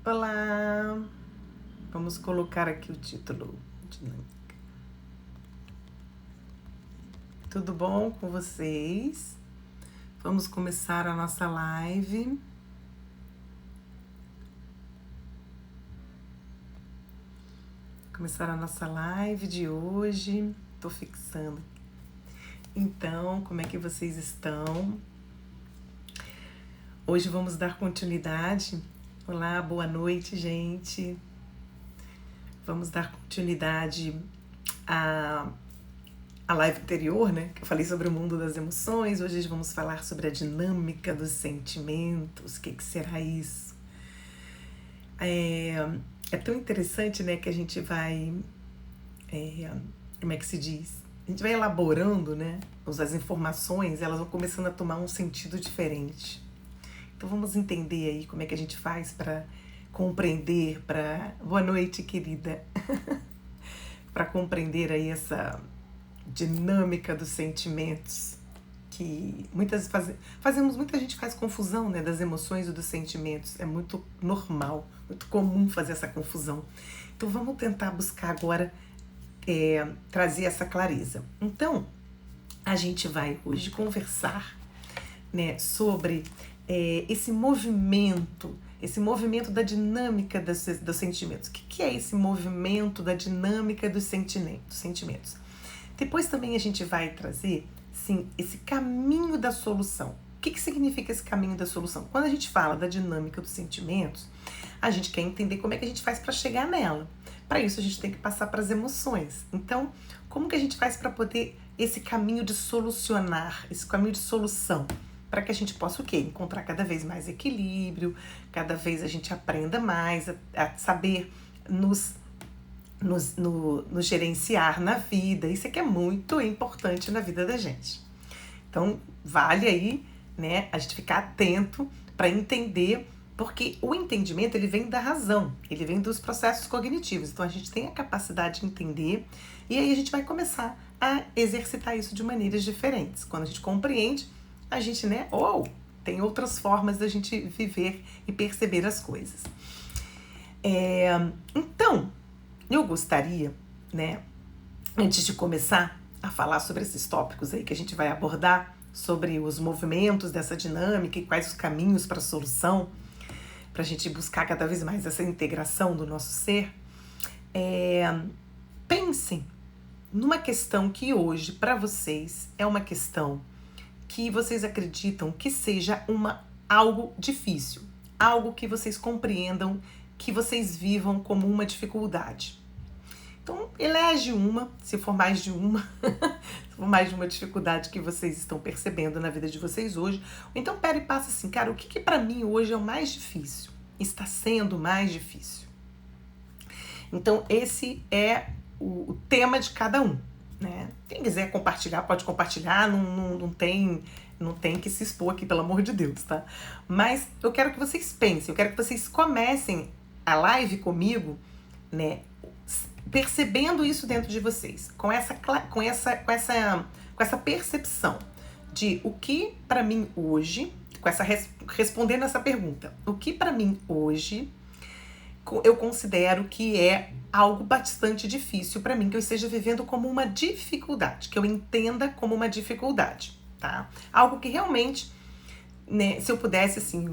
Olá! Vamos colocar aqui o título. Tudo bom com vocês? Vamos começar a nossa live. Começar a nossa live de hoje. Tô fixando. Então, como é que vocês estão? Hoje vamos dar continuidade. Olá, boa noite, gente. Vamos dar continuidade à live anterior, né? Que eu falei sobre o mundo das emoções. Hoje vamos falar sobre a dinâmica dos sentimentos. O que será isso? É tão interessante, né? Que a gente vai... como é que se diz? A gente vai elaborando, né? As informações, elas vão começando a tomar um sentido diferente. Então vamos entender aí como é que a gente faz para compreender, Boa noite, querida! Para compreender aí essa dinâmica dos sentimentos, que muita gente faz confusão, né, das emoções e dos sentimentos. É muito normal, muito comum fazer essa confusão. Então vamos tentar buscar agora trazer essa clareza. Então, a gente vai hoje conversar, né, sobre esse movimento da dinâmica dos sentimentos. O que é esse movimento da dinâmica dos sentimentos? Depois também a gente vai trazer, sim, esse caminho da solução. O que significa esse caminho da solução? Quando a gente fala da dinâmica dos sentimentos, a gente quer entender como é que a gente faz para chegar nela. Para isso a gente tem que passar para as emoções. Então, como que a gente faz para poder esse caminho de solucionar, esse caminho de solução? Para que a gente possa o quê? Encontrar cada vez mais equilíbrio, cada vez a gente aprenda mais a saber nos gerenciar na vida. Isso é que é muito importante na vida da gente. Então, vale aí, né, a gente ficar atento para entender, porque o entendimento, ele vem da razão, ele vem dos processos cognitivos. Então, a gente tem a capacidade de entender e aí a gente vai começar a exercitar isso de maneiras diferentes. Quando a gente compreende, a gente, né, tem outras formas da gente viver e perceber as coisas. Então, eu gostaria, né, antes de começar a falar sobre esses tópicos aí que a gente vai abordar, sobre os movimentos dessa dinâmica e quais os caminhos para a solução, para a gente buscar cada vez mais essa integração do nosso ser, pensem numa questão que hoje, para vocês, é uma questão que vocês acreditam que seja algo difícil, algo que vocês compreendam, que vocês vivam como uma dificuldade. Então, elege se for mais de uma, se for mais de uma dificuldade que vocês estão percebendo na vida de vocês hoje. Ou então, pera e passa assim, cara, o que para mim hoje é o mais difícil? Está sendo mais difícil. Então, esse é o tema de cada um, né? Quem quiser compartilhar, pode compartilhar, não tem que se expor aqui, pelo amor de Deus, tá? Mas eu quero que vocês pensem, eu quero que vocês comecem a live comigo, né, percebendo isso dentro de vocês, com essa percepção de o que para mim hoje, respondendo essa pergunta, o que para mim hoje eu considero que é algo bastante difícil para mim, que eu esteja vivendo como uma dificuldade, que eu entenda como uma dificuldade, tá? Algo que realmente, né, se eu pudesse, assim,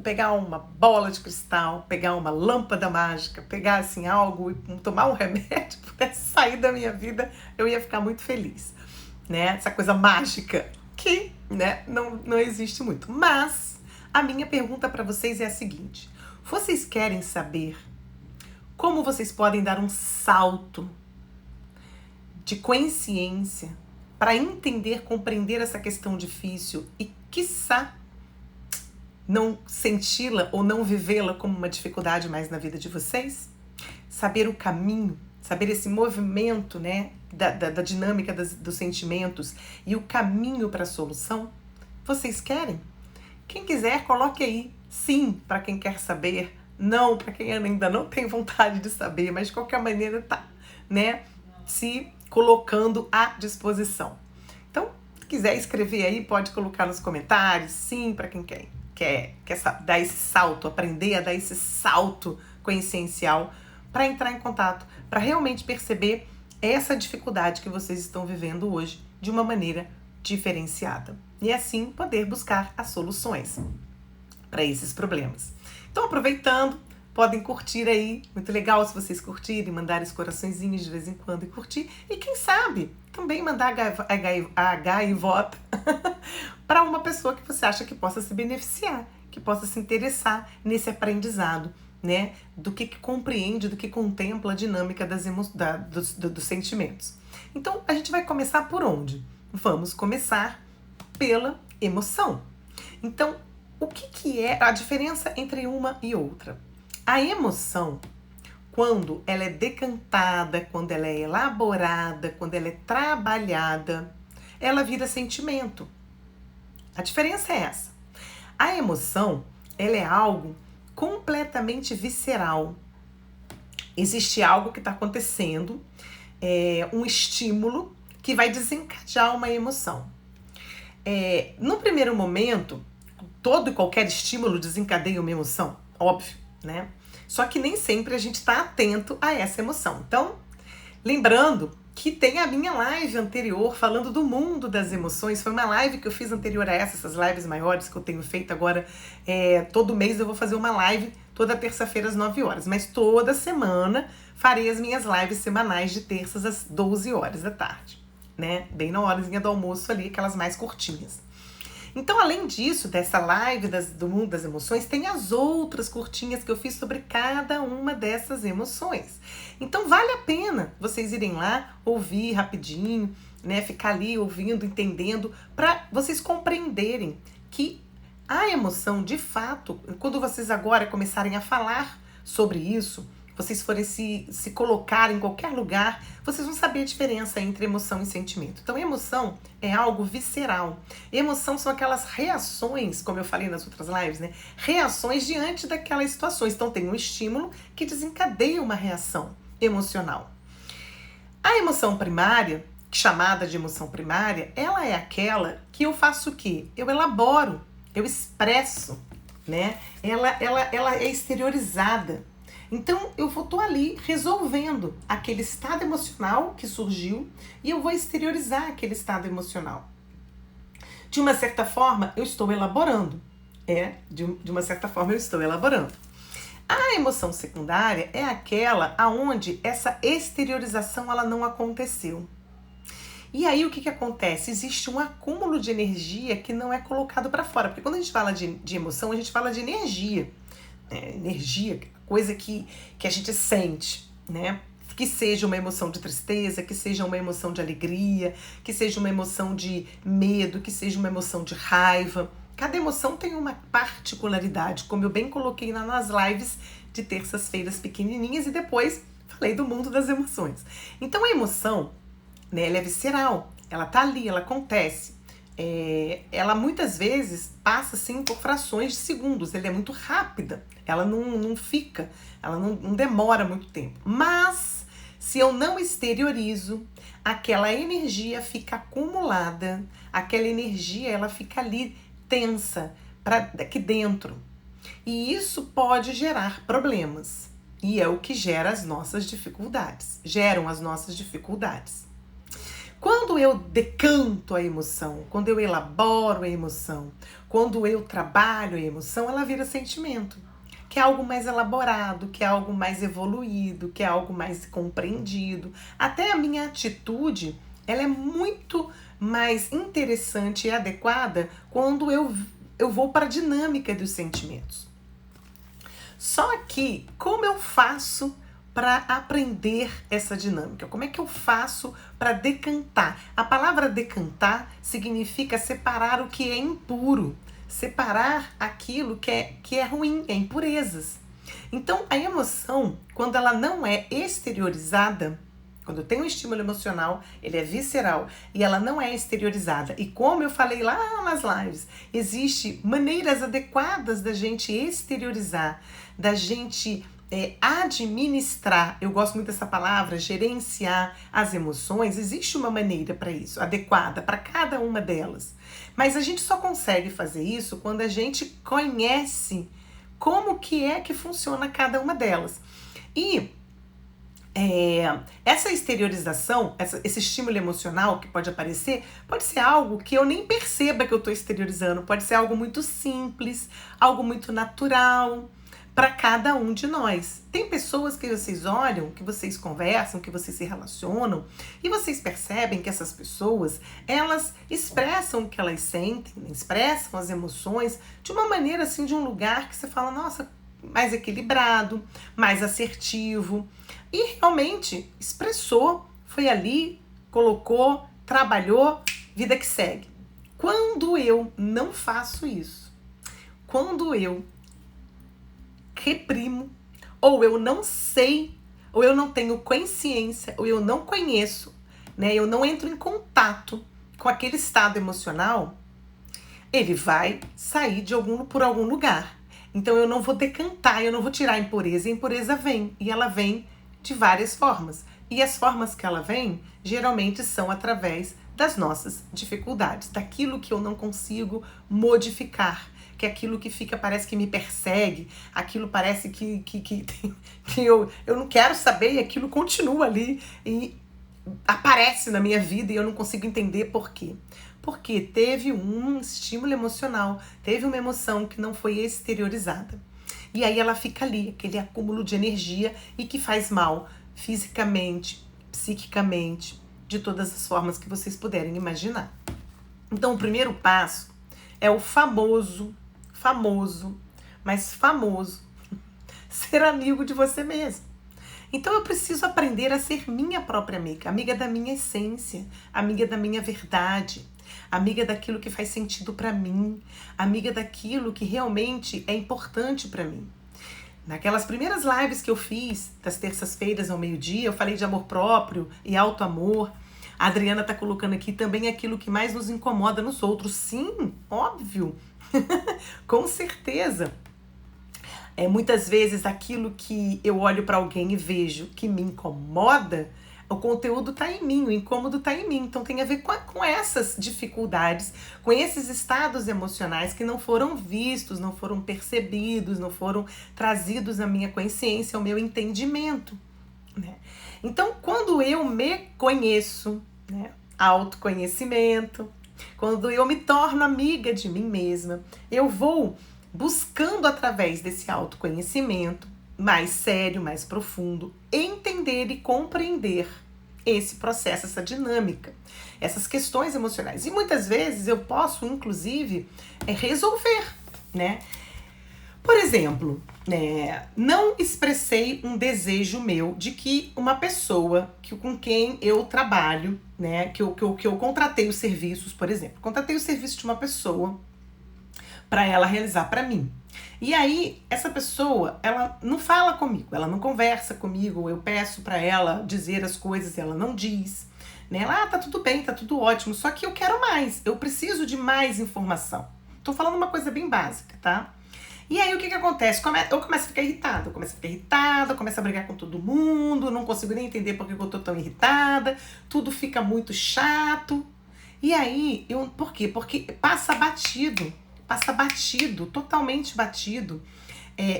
pegar uma bola de cristal, pegar uma lâmpada mágica, pegar, assim, algo e tomar um remédio, pudesse sair da minha vida, eu ia ficar muito feliz, né? Essa coisa mágica que, né, não existe muito. Mas a minha pergunta para vocês é a seguinte: vocês querem saber como vocês podem dar um salto de consciência para entender, compreender essa questão difícil e, quiçá, não senti-la ou não vivê-la como uma dificuldade mais na vida de vocês? Saber o caminho, saber esse movimento, né, da dinâmica dos sentimentos e o caminho para a solução? Vocês querem? Quem quiser, coloque aí sim para quem quer saber, não para quem ainda não tem vontade de saber, mas de qualquer maneira tá, né, se colocando à disposição. Então, se quiser escrever aí, pode colocar nos comentários, sim, para quem quer. dar esse salto, aprender a dar esse salto consciencial para entrar em contato, para realmente perceber essa dificuldade que vocês estão vivendo hoje de uma maneira diferenciada. E assim poder buscar as soluções para esses problemas. Então, aproveitando, podem curtir aí, muito legal se vocês curtirem, mandar os coraçõezinhos de vez em quando e curtir. E quem sabe, também mandar a gaivota para uma pessoa que você acha que possa se beneficiar, que possa se interessar nesse aprendizado, né? Do que compreende, do que contempla a dinâmica dos sentimentos. Então, a gente vai começar por onde? Vamos começar pela emoção. Então, o que é a diferença entre uma e outra? A emoção, quando ela é decantada, quando ela é elaborada, quando ela é trabalhada, ela vira sentimento. A diferença é essa. A emoção, ela é algo completamente visceral. Existe algo que está acontecendo, um estímulo que vai desencadear uma emoção. No primeiro momento, todo e qualquer estímulo desencadeia uma emoção, óbvio, né? Só que nem sempre a gente está atento a essa emoção. Então, lembrando que tem a minha live anterior falando do mundo das emoções. Foi uma live que eu fiz anterior a essas lives maiores que eu tenho feito agora. Todo mês eu vou fazer uma live toda terça-feira às 9 horas. Mas toda semana farei as minhas lives semanais de terças às 12 horas da tarde, né? Bem na horazinha do almoço ali, aquelas mais curtinhas. Então, além disso, dessa live do mundo das emoções, tem as outras curtinhas que eu fiz sobre cada uma dessas emoções. Então, vale a pena vocês irem lá, ouvir rapidinho, né? Ficar ali ouvindo, entendendo, para vocês compreenderem que a emoção, de fato, quando vocês agora começarem a falar sobre isso, vocês forem se colocar em qualquer lugar, vocês vão saber a diferença entre emoção e sentimento. Então, emoção é algo visceral. Emoção são aquelas reações, como eu falei nas outras lives, né? Reações diante daquelas situações. Então, tem um estímulo que desencadeia uma reação emocional. A emoção primária, chamada de emoção primária, ela é aquela que eu faço o quê? Eu elaboro, eu expresso, né? Ela é exteriorizada. Então, eu estou ali resolvendo aquele estado emocional que surgiu e eu vou exteriorizar aquele estado emocional. De uma certa forma, eu estou elaborando. De uma certa forma, eu estou elaborando. A emoção secundária é aquela aonde essa exteriorização ela não aconteceu. E aí, o que acontece? Existe um acúmulo de energia que não é colocado para fora. Porque quando a gente fala de emoção, a gente fala de energia. Energia, coisa que a gente sente, né? Que seja uma emoção de tristeza, que seja uma emoção de alegria, que seja uma emoção de medo, que seja uma emoção de raiva. Cada emoção tem uma particularidade, como eu bem coloquei nas lives de terças-feiras pequenininhas e depois falei do mundo das emoções. Então a emoção, né, ela é visceral, ela tá ali, ela acontece. Ela muitas vezes passa assim por frações de segundos, ela é muito rápida, ela não fica, ela não demora muito tempo. Mas se eu não exteriorizo, aquela energia fica acumulada, aquela energia ela fica ali tensa aqui dentro. E isso pode gerar problemas. E é o que gera as nossas dificuldades, geram as nossas dificuldades. Quando eu decanto a emoção, quando eu elaboro a emoção, quando eu trabalho a emoção, ela vira sentimento, que é algo mais elaborado, que é algo mais evoluído, que é algo mais compreendido. Até a minha atitude, ela é muito mais interessante e adequada quando eu vou para a dinâmica dos sentimentos. Só que, como eu faço para aprender essa dinâmica? Como é que eu faço para decantar? A palavra decantar significa separar o que é impuro, separar aquilo que é ruim, é impurezas. Então, a emoção, quando ela não é exteriorizada, quando tem um estímulo emocional, ele é visceral e ela não é exteriorizada. E como eu falei lá nas lives, existem maneiras adequadas da gente exteriorizar, da gente administrar, eu gosto muito dessa palavra, gerenciar as emoções. Existe uma maneira para isso, adequada para cada uma delas. Mas a gente só consegue fazer isso quando a gente conhece como que é que funciona cada uma delas. E essa exteriorização, esse estímulo emocional que pode aparecer, pode ser algo que eu nem perceba que eu estou exteriorizando, pode ser algo muito simples, algo muito natural para cada um de nós. Tem pessoas que vocês olham, que vocês conversam, que vocês se relacionam e vocês percebem que essas pessoas, elas expressam o que elas sentem, expressam as emoções de uma maneira assim, de um lugar que você fala, nossa, mais equilibrado, mais assertivo. E realmente expressou, foi ali, colocou, trabalhou, vida que segue. Quando eu não faço isso, quando eu reprimo, ou eu não sei, ou eu não tenho consciência, ou eu não conheço, né? Eu não entro em contato com aquele estado emocional, ele vai sair por algum lugar. Então eu não vou decantar, eu não vou tirar a impureza. A impureza vem, e ela vem de várias formas. E as formas que ela vem, geralmente são através das nossas dificuldades, daquilo que eu não consigo modificar, que é aquilo que fica, parece que me persegue, aquilo parece que eu não quero saber e aquilo continua ali e aparece na minha vida e eu não consigo entender por quê. Porque teve um estímulo emocional, teve uma emoção que não foi exteriorizada. E aí ela fica ali, aquele acúmulo de energia e que faz mal fisicamente, psiquicamente, de todas as formas que vocês puderem imaginar. Então o primeiro passo é o famoso, ser amigo de você mesmo. Então eu preciso aprender a ser minha própria amiga, amiga da minha essência, amiga da minha verdade, amiga daquilo que faz sentido para mim, amiga daquilo que realmente é importante para mim. Naquelas primeiras lives que eu fiz, das terças-feiras ao meio-dia, eu falei de amor próprio e auto-amor. A Adriana tá colocando aqui também aquilo que mais nos incomoda nos outros. Sim, óbvio, com certeza. Muitas vezes aquilo que eu olho para alguém e vejo que me incomoda, o conteúdo está em mim, o incômodo está em mim. Então tem a ver com essas dificuldades, com esses estados emocionais que não foram vistos, não foram percebidos, não foram trazidos à minha consciência, ao meu entendimento, né? Então quando eu me conheço, né, autoconhecimento, quando eu me torno amiga de mim mesma, eu vou buscando através desse autoconhecimento mais sério, mais profundo, entender e compreender esse processo, essa dinâmica, essas questões emocionais. E muitas vezes eu posso, inclusive, resolver, né? Por exemplo, não expressei um desejo meu de que uma pessoa com quem eu trabalho, né, que eu contratei os serviços, por exemplo, contratei o serviço de uma pessoa para ela realizar para mim. E aí, essa pessoa, ela não fala comigo, ela não conversa comigo, eu peço para ela dizer as coisas e ela não diz, né? Ela, tá tudo bem, tá tudo ótimo, só que eu quero mais, eu preciso de mais informação. Tô falando uma coisa bem básica, tá? E aí, o que acontece? Eu começo a ficar irritada, começo a brigar com todo mundo, não consigo nem entender por que eu tô tão irritada, tudo fica muito chato. E aí, por quê? Porque passa batido, totalmente batido,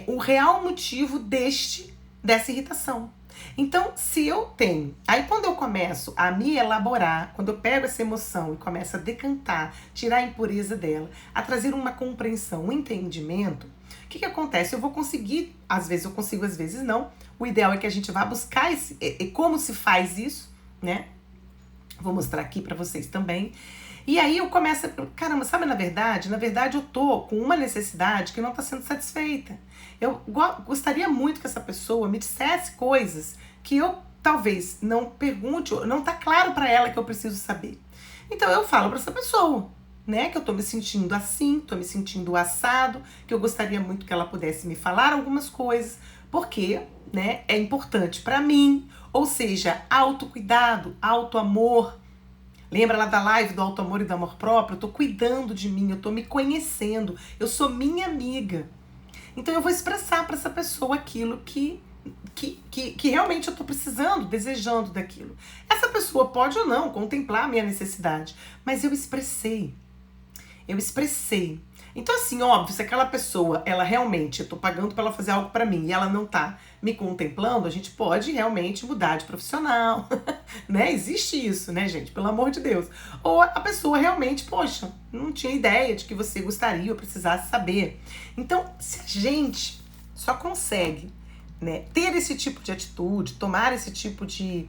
o real motivo dessa irritação. Então, se eu tenho, aí quando eu começo a me elaborar, quando eu pego essa emoção e começo a decantar, tirar a impureza dela, a trazer uma compreensão, um entendimento, o que acontece? Eu vou conseguir, às vezes eu consigo, às vezes não. O ideal é que a gente vá buscar como se faz isso, né? Vou mostrar aqui pra vocês também. E aí eu começo, caramba, sabe, na verdade eu tô com uma necessidade que não tá sendo satisfeita. Eu gostaria muito que essa pessoa me dissesse coisas que eu talvez não pergunte, não tá claro pra ela que eu preciso saber. Então eu falo pra essa pessoa, né, que eu tô me sentindo assim, tô me sentindo assado, que eu gostaria muito que ela pudesse me falar algumas coisas, porque, né, é importante pra mim, ou seja, autocuidado, autoamor. Lembra lá da live do auto-amor e do amor próprio? Eu tô cuidando de mim, eu tô me conhecendo, eu sou minha amiga. Então eu vou expressar para essa pessoa aquilo que realmente eu tô precisando, desejando daquilo. Essa pessoa pode ou não contemplar a minha necessidade, mas eu expressei. Eu expressei. Então, assim, óbvio, se aquela pessoa, ela realmente, eu tô pagando pra ela fazer algo pra mim e ela não tá me contemplando, a gente pode realmente mudar de profissional, né? Existe isso, né, gente? Pelo amor de Deus. Ou a pessoa realmente, poxa, não tinha ideia de que você gostaria ou precisasse saber. Então, se a gente só consegue, né, ter esse tipo de atitude, tomar esse tipo de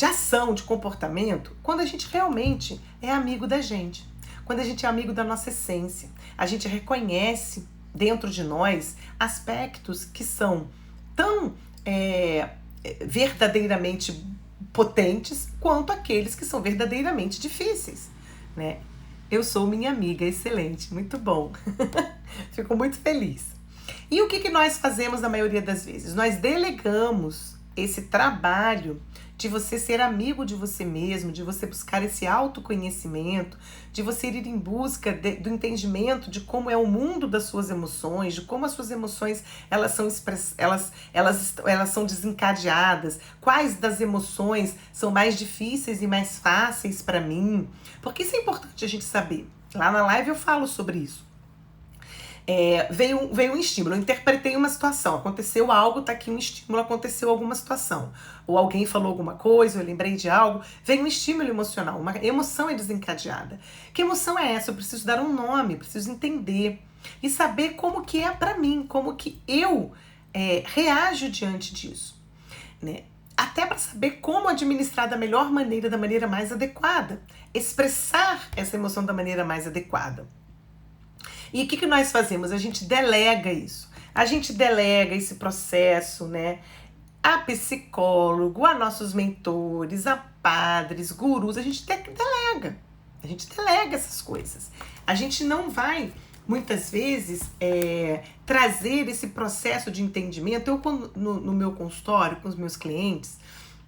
ação, de comportamento, quando a gente realmente é amigo da gente. Quando a gente é amigo da nossa essência, a gente reconhece dentro de nós aspectos que são tão verdadeiramente potentes quanto aqueles que são verdadeiramente difíceis, né? Eu sou minha amiga, excelente, muito bom. Fico muito feliz. E o que nós fazemos na maioria das vezes? Nós delegamos esse trabalho de você ser amigo de você mesmo, de você buscar esse autoconhecimento, de você ir em busca do entendimento de como é o mundo das suas emoções, de como as suas emoções elas são desencadeadas, quais das emoções são mais difíceis e mais fáceis para mim, porque isso é importante a gente saber. Lá na live eu falo sobre isso. Veio um estímulo, eu interpretei uma situação, aconteceu algo, tá aqui um estímulo, aconteceu alguma situação, ou alguém falou alguma coisa, eu lembrei de algo, veio um estímulo emocional, uma emoção é desencadeada. Que emoção é essa? Eu preciso dar um nome, preciso entender e saber como que é pra mim, como que eu reajo diante disso, né? Até para saber como administrar da melhor maneira, da maneira mais adequada, expressar essa emoção da maneira mais adequada. E o que nós fazemos? A gente delega isso. A gente delega esse processo, né, a psicólogo, a nossos mentores, a padres, gurus. A gente delega. A gente delega essas coisas. A gente não vai, muitas vezes, trazer esse processo de entendimento. Eu, no meu consultório, com os meus clientes,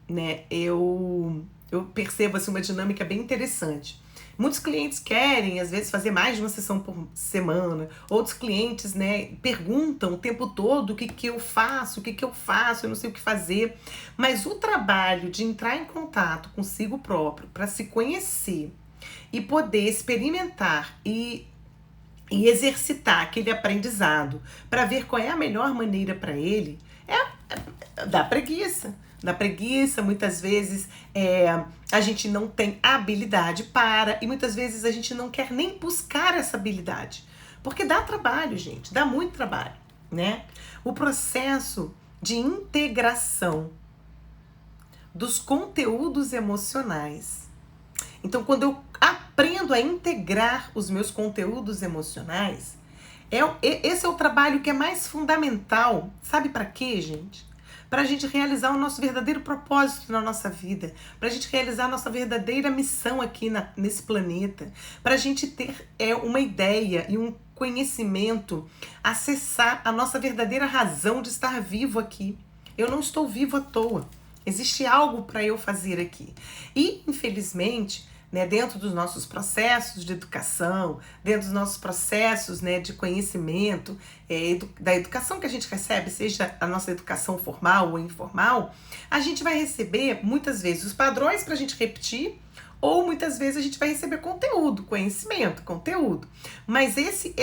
né, eu percebo assim, uma dinâmica bem interessante. Muitos clientes querem, às vezes, fazer mais de uma sessão por semana. Outros clientes, né, perguntam o tempo todo o que eu faço, eu não sei o que fazer. Mas o trabalho de entrar em contato consigo próprio para se conhecer e poder experimentar e exercitar aquele aprendizado para ver qual é a melhor maneira para ele, dá preguiça. Na preguiça, muitas vezes a gente não tem habilidade para, e muitas vezes a gente não quer nem buscar essa habilidade. Porque dá trabalho, gente, dá muito trabalho, né? O processo de integração dos conteúdos emocionais. Então, quando eu aprendo a integrar os meus conteúdos emocionais, esse é o trabalho que é mais fundamental. Sabe para quê, gente? Para a gente realizar o nosso verdadeiro propósito na nossa vida, para a gente realizar a nossa verdadeira missão aqui nesse planeta, para a gente ter uma ideia e um conhecimento, acessar a nossa verdadeira razão de estar vivo aqui. Eu não estou vivo à toa, existe algo para eu fazer aqui. E, infelizmente, né, dentro dos nossos processos de educação, dentro dos nossos processos, né, de conhecimento, da educação que a gente recebe, seja a nossa educação formal ou informal, a gente vai receber, muitas vezes, os padrões para a gente repetir, ou muitas vezes a gente vai receber conteúdo, conhecimento, conteúdo. Mas esse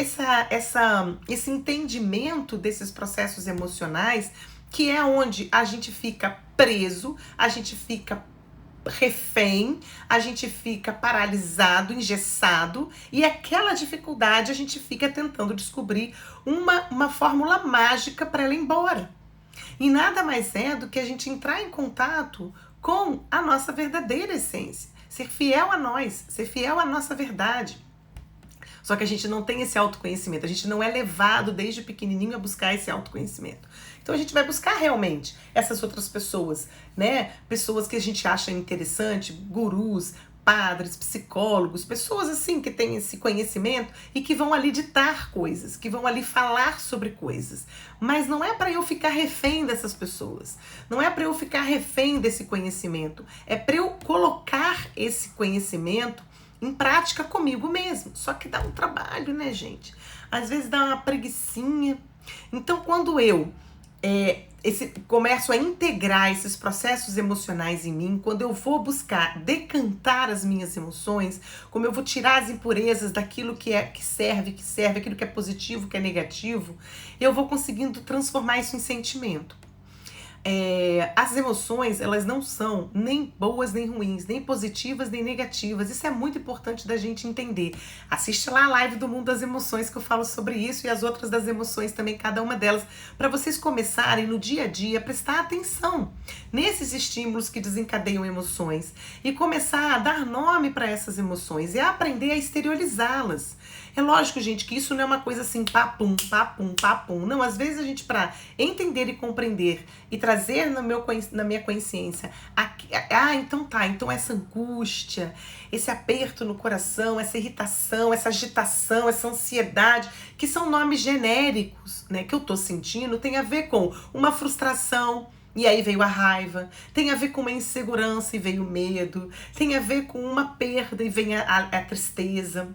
entendimento desses processos emocionais, que é onde a gente fica preso, a gente fica refém, a gente fica paralisado, engessado, e aquela dificuldade a gente fica tentando descobrir uma fórmula mágica para ela ir embora. E nada mais é do que a gente entrar em contato com a nossa verdadeira essência, ser fiel a nós, ser fiel à nossa verdade. Só que a gente não tem esse autoconhecimento, a gente não é levado desde pequenininho a buscar esse autoconhecimento. Então a gente vai buscar realmente essas outras pessoas, né? Pessoas que a gente acha interessante, gurus, padres, psicólogos, pessoas assim que têm esse conhecimento e que vão ali ditar coisas, que vão ali falar sobre coisas. Mas não é para eu ficar refém dessas pessoas, não é para eu ficar refém desse conhecimento, é para eu colocar esse conhecimento em prática comigo mesmo. Só que dá um trabalho, né, gente? Às vezes dá uma preguicinha. Então, quando eu começo a integrar esses processos emocionais em mim, quando eu vou buscar decantar as minhas emoções, como eu vou tirar as impurezas daquilo que serve, aquilo que é positivo, que é negativo, eu vou conseguindo transformar isso em sentimento. As emoções, elas não são nem boas nem ruins, nem positivas nem negativas. Isso é muito importante da gente entender. Assiste lá a live do Mundo das Emoções que eu falo sobre isso, e as outras das emoções também, cada uma delas, para vocês começarem no dia a dia a prestar atenção nesses estímulos que desencadeiam emoções e começar a dar nome para essas emoções e a aprender a exteriorizá-las. É lógico, gente, que isso não é uma coisa assim, papum, papum, papum. Não, às vezes a gente, para entender e compreender e trazer na minha consciência, então essa angústia, esse aperto no coração, essa irritação, essa agitação, essa ansiedade, que são nomes genéricos, né, que eu tô sentindo, tem a ver com uma frustração, e aí veio a raiva, tem a ver com uma insegurança e veio o medo, tem a ver com uma perda e vem a tristeza.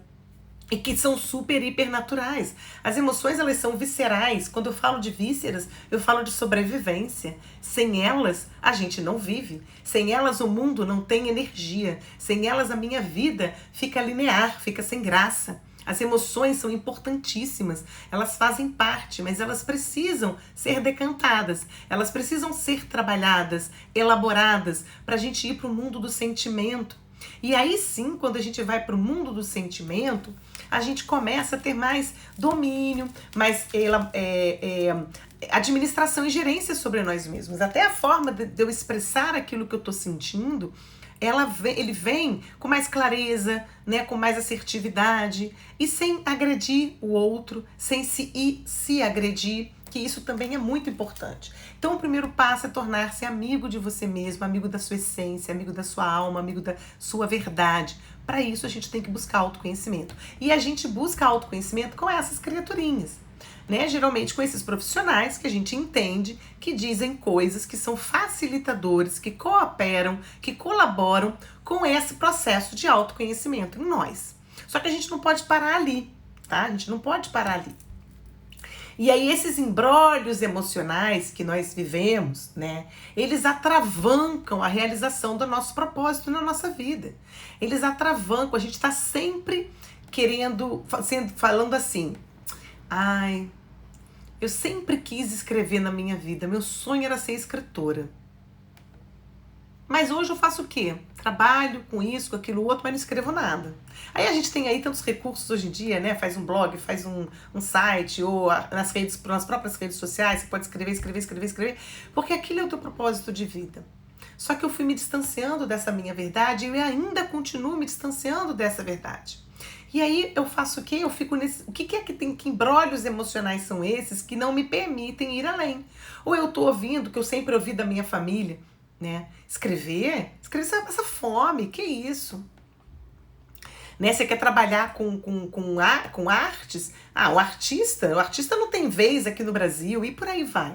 E que são super, hiper naturais. As emoções, elas são viscerais. Quando eu falo de vísceras, eu falo de sobrevivência. Sem elas, a gente não vive. Sem elas, o mundo não tem energia. Sem elas, a minha vida fica linear, fica sem graça. As emoções são importantíssimas. Elas fazem parte, mas elas precisam ser decantadas. Elas precisam ser trabalhadas, elaboradas, para a gente ir para o mundo do sentimento. E aí sim, quando a gente vai para o mundo do sentimento, a gente começa a ter mais domínio, mais administração e gerência sobre nós mesmos. Até a forma de eu expressar aquilo que eu estou sentindo, ele vem com mais clareza, né, com mais assertividade e sem agredir o outro, sem se agredir, que isso também é muito importante. Então o primeiro passo é tornar-se amigo de você mesmo, amigo da sua essência, amigo da sua alma, amigo da sua verdade. Para isso a gente tem que buscar autoconhecimento. E a gente busca autoconhecimento com essas criaturinhas, né? Geralmente com esses profissionais que a gente entende, que dizem coisas que são facilitadores, que cooperam, que colaboram com esse processo de autoconhecimento em nós. Só que a gente não pode parar ali, tá? A gente não pode parar ali. E aí esses embrólios emocionais que nós vivemos, né, eles atravancam a realização do nosso propósito na nossa vida. Eles atravancam, a gente está sempre falando assim, eu sempre quis escrever na minha vida, meu sonho era ser escritora. Mas hoje eu faço o quê? Trabalho com isso, com aquilo outro, mas não escrevo nada. Aí a gente tem aí tantos recursos hoje em dia, né? Faz um blog, faz um site, ou nas próprias redes sociais, você pode escrever, porque aquilo é o teu propósito de vida. Só que eu fui me distanciando dessa minha verdade e eu ainda continuo me distanciando dessa verdade. E aí eu faço o quê? Eu fico nesse... O que é que tem? Que embrólios emocionais são esses que não me permitem ir além? Ou eu tô ouvindo, que eu sempre ouvi da minha família, né? Escrever você vai passar fome, que isso? Né? Você quer trabalhar com artes? O artista não tem vez aqui no Brasil e por aí vai.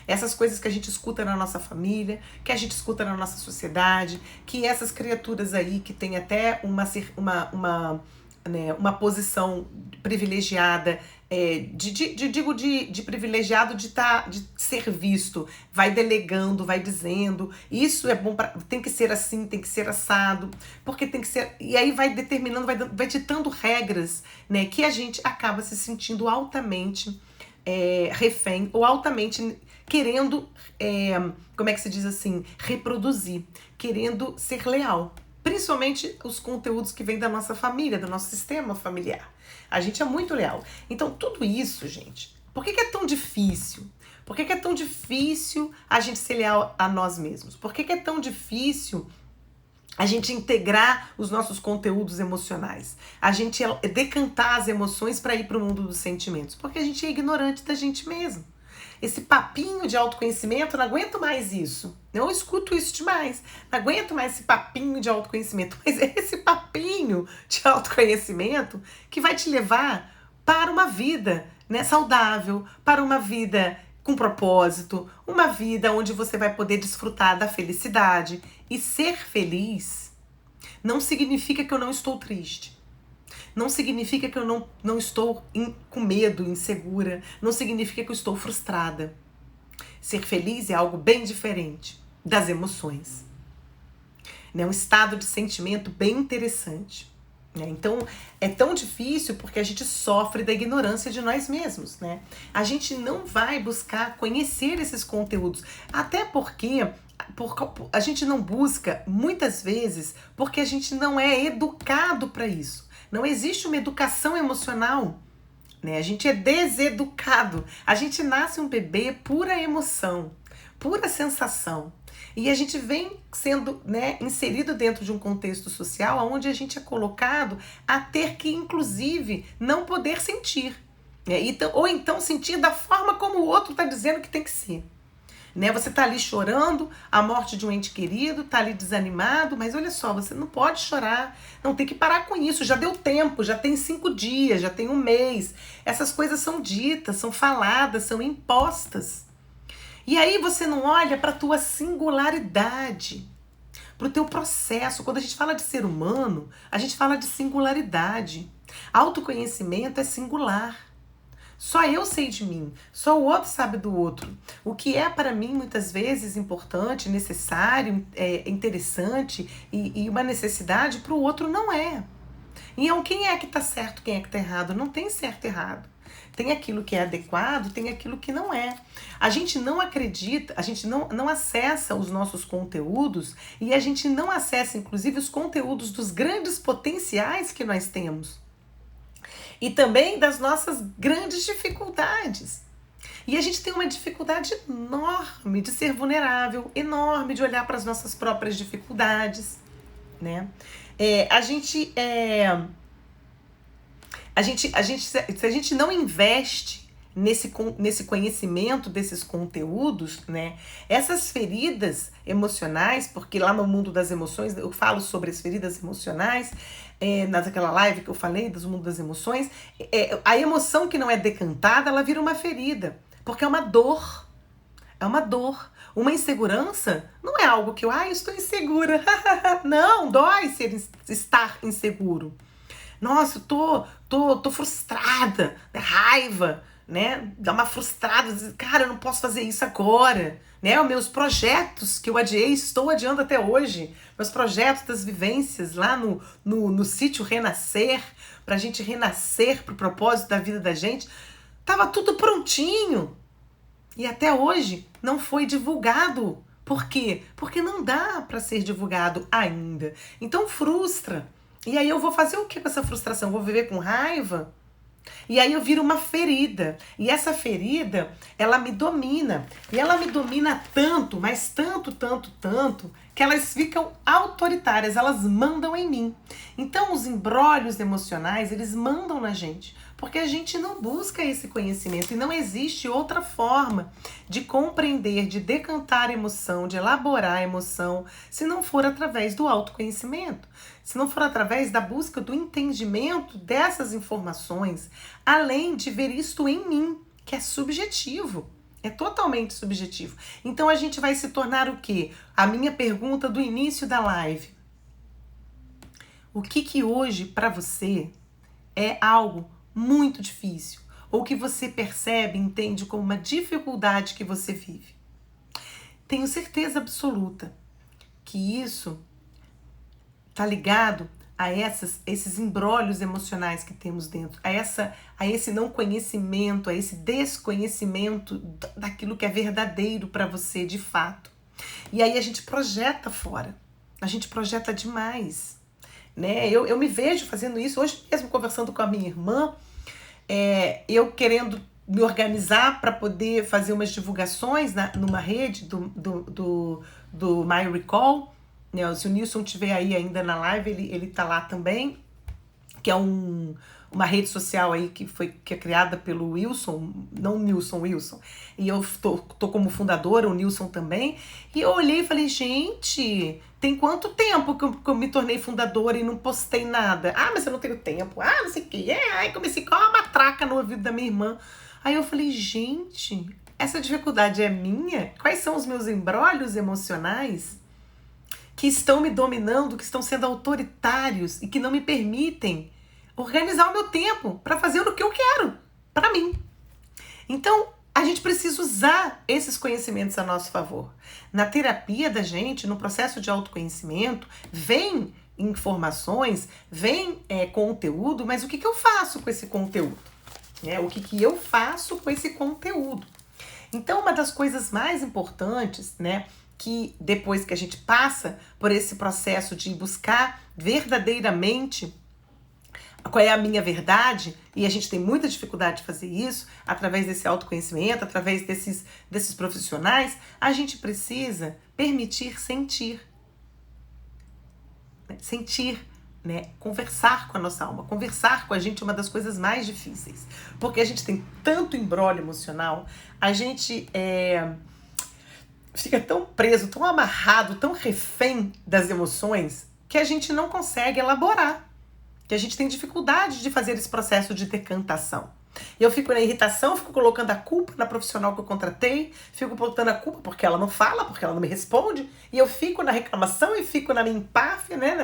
Essas coisas que a gente escuta na nossa família, que a gente escuta na nossa sociedade, que essas criaturas aí que tem até uma posição privilegiada, de privilegiado de ser visto, vai delegando, vai dizendo, isso é bom, tem que ser assim, tem que ser assado, porque tem que ser, e aí vai determinando, vai ditando regras, né, que a gente acaba se sentindo altamente refém, ou altamente querendo, como é que se diz assim, reproduzir, querendo ser leal. Principalmente os conteúdos que vêm da nossa família, do nosso sistema familiar. A gente é muito leal. Então, tudo isso, gente, por que é tão difícil? Por que é tão difícil a gente ser leal a nós mesmos? Por que é tão difícil a gente integrar os nossos conteúdos emocionais? A gente decantar as emoções para ir para o mundo dos sentimentos? Porque a gente é ignorante da gente mesmo. Esse papinho de autoconhecimento, não aguento mais isso. Eu escuto isso demais. Não aguento mais esse papinho de autoconhecimento. Mas é esse papinho de autoconhecimento que vai te levar para uma vida, né, saudável, para uma vida com propósito, uma vida onde você vai poder desfrutar da felicidade. E ser feliz não significa que eu não estou triste. Não significa que eu não estou com medo, insegura. Não significa que eu estou frustrada. Ser feliz é algo bem diferente das emoções. É um estado de sentimento bem interessante. Então, é tão difícil porque a gente sofre da ignorância de nós mesmos, né? A gente não vai buscar conhecer esses conteúdos, até porque a gente não busca, muitas vezes, porque a gente não é educado para isso. Não existe uma educação emocional, né? A gente é deseducado. A gente nasce um bebê pura emoção, pura sensação. E a gente vem sendo, né, inserido dentro de um contexto social onde a gente é colocado a ter que, inclusive, não poder sentir. Né? Ou então sentir da forma como o outro está dizendo que tem que ser. Né? Você está ali chorando a morte de um ente querido, está ali desanimado, mas olha só, você não pode chorar, não tem que parar com isso, já deu tempo, já tem 5 dias, já tem 1 mês. Essas coisas são ditas, são faladas, são impostas. E aí você não olha para a tua singularidade, para o teu processo. Quando a gente fala de ser humano, a gente fala de singularidade. Autoconhecimento é singular. Só eu sei de mim, só o outro sabe do outro. O que é para mim muitas vezes importante, necessário, interessante e uma necessidade, para o outro não é. Então quem é que está certo, quem é que está errado? Não tem certo e errado. Tem aquilo que é adequado, tem aquilo que não é. A gente não acredita, a gente não acessa os nossos conteúdos e a gente não acessa, inclusive, os conteúdos dos grandes potenciais que nós temos. E também das nossas grandes dificuldades. E a gente tem uma dificuldade enorme de ser vulnerável, enorme de olhar para as nossas próprias dificuldades, né? Se a gente não investe nesse conhecimento desses conteúdos, né? Essas feridas emocionais, porque lá no mundo das emoções eu falo sobre as feridas emocionais, naquela live que eu falei do mundo das emoções, a emoção que não é decantada, ela vira uma ferida, porque é uma dor. É uma dor. Uma insegurança não é algo que eu estou insegura. Não, dói estar inseguro. Nossa, eu tô frustrada, né? Raiva, né? Dá uma frustrada, cara, eu não posso fazer isso agora, né? Os meus projetos que eu adiei, estou adiando até hoje, meus projetos das vivências lá no sítio Renascer, pra gente renascer pro propósito da vida da gente, tava tudo prontinho e até hoje não foi divulgado. Por quê? Porque não dá para ser divulgado ainda. Então frustra. E aí eu vou fazer o que com essa frustração? Vou viver com raiva? E aí eu viro uma ferida. E essa ferida, ela me domina. E ela me domina tanto, mas tanto, que elas ficam autoritárias, elas mandam em mim. Então os embrólios emocionais, eles mandam na gente. Porque a gente não busca esse conhecimento e não existe outra forma de compreender, de decantar a emoção, de elaborar a emoção, se não for através do autoconhecimento, se não for através da busca do entendimento dessas informações, além de ver isto em mim, que é subjetivo. É totalmente subjetivo. Então a gente vai se tornar o quê? A minha pergunta do início da live. O que hoje para você é algo muito difícil, ou que você percebe, entende como uma dificuldade que você vive? Tenho certeza absoluta que isso está ligado a esses embrólios emocionais que temos dentro, a esse não conhecimento, a esse desconhecimento daquilo que é verdadeiro para você de fato. E aí a gente projeta fora, a gente projeta demais. Né? Eu me vejo fazendo isso, hoje mesmo conversando com a minha irmã, eu querendo me organizar para poder fazer umas divulgações numa rede do My Recall, né? Se o Nilson estiver aí ainda na live, ele tá lá também, que é uma rede social aí que é criada pelo Wilson, não Nilson, Wilson, e eu tô como fundadora, o Nilson também, e eu olhei e falei, gente, tem quanto tempo que eu me tornei fundadora e não postei nada? Mas eu não tenho tempo, não sei o que, aí comecei com uma matraca no ouvido da minha irmã, aí eu falei, gente, essa dificuldade é minha? Quais são os meus embrólios emocionais que estão me dominando, que estão sendo autoritários e que não me permitem organizar o meu tempo para fazer o que eu quero, para mim. Então, a gente precisa usar esses conhecimentos a nosso favor. Na terapia da gente, no processo de autoconhecimento, vem informações, vem conteúdo, mas o que eu faço com esse conteúdo? O que eu faço com esse conteúdo? Então, uma das coisas mais importantes, né, que depois que a gente passa por esse processo de buscar verdadeiramente qual é a minha verdade, e a gente tem muita dificuldade de fazer isso, através desse autoconhecimento, através desses profissionais, a gente precisa permitir sentir. Sentir, né? Conversar com a nossa alma. Conversar com a gente é uma das coisas mais difíceis, porque a gente tem tanto embrolho emocional, a gente fica tão preso, tão amarrado, tão refém das emoções, que a gente não consegue elaborar, que a gente tem dificuldade de fazer esse processo de decantação. Eu fico na irritação, fico colocando a culpa na profissional que eu contratei, fico botando a culpa porque ela não fala, porque ela não me responde, e eu fico na reclamação e fico na minha empáfia, né,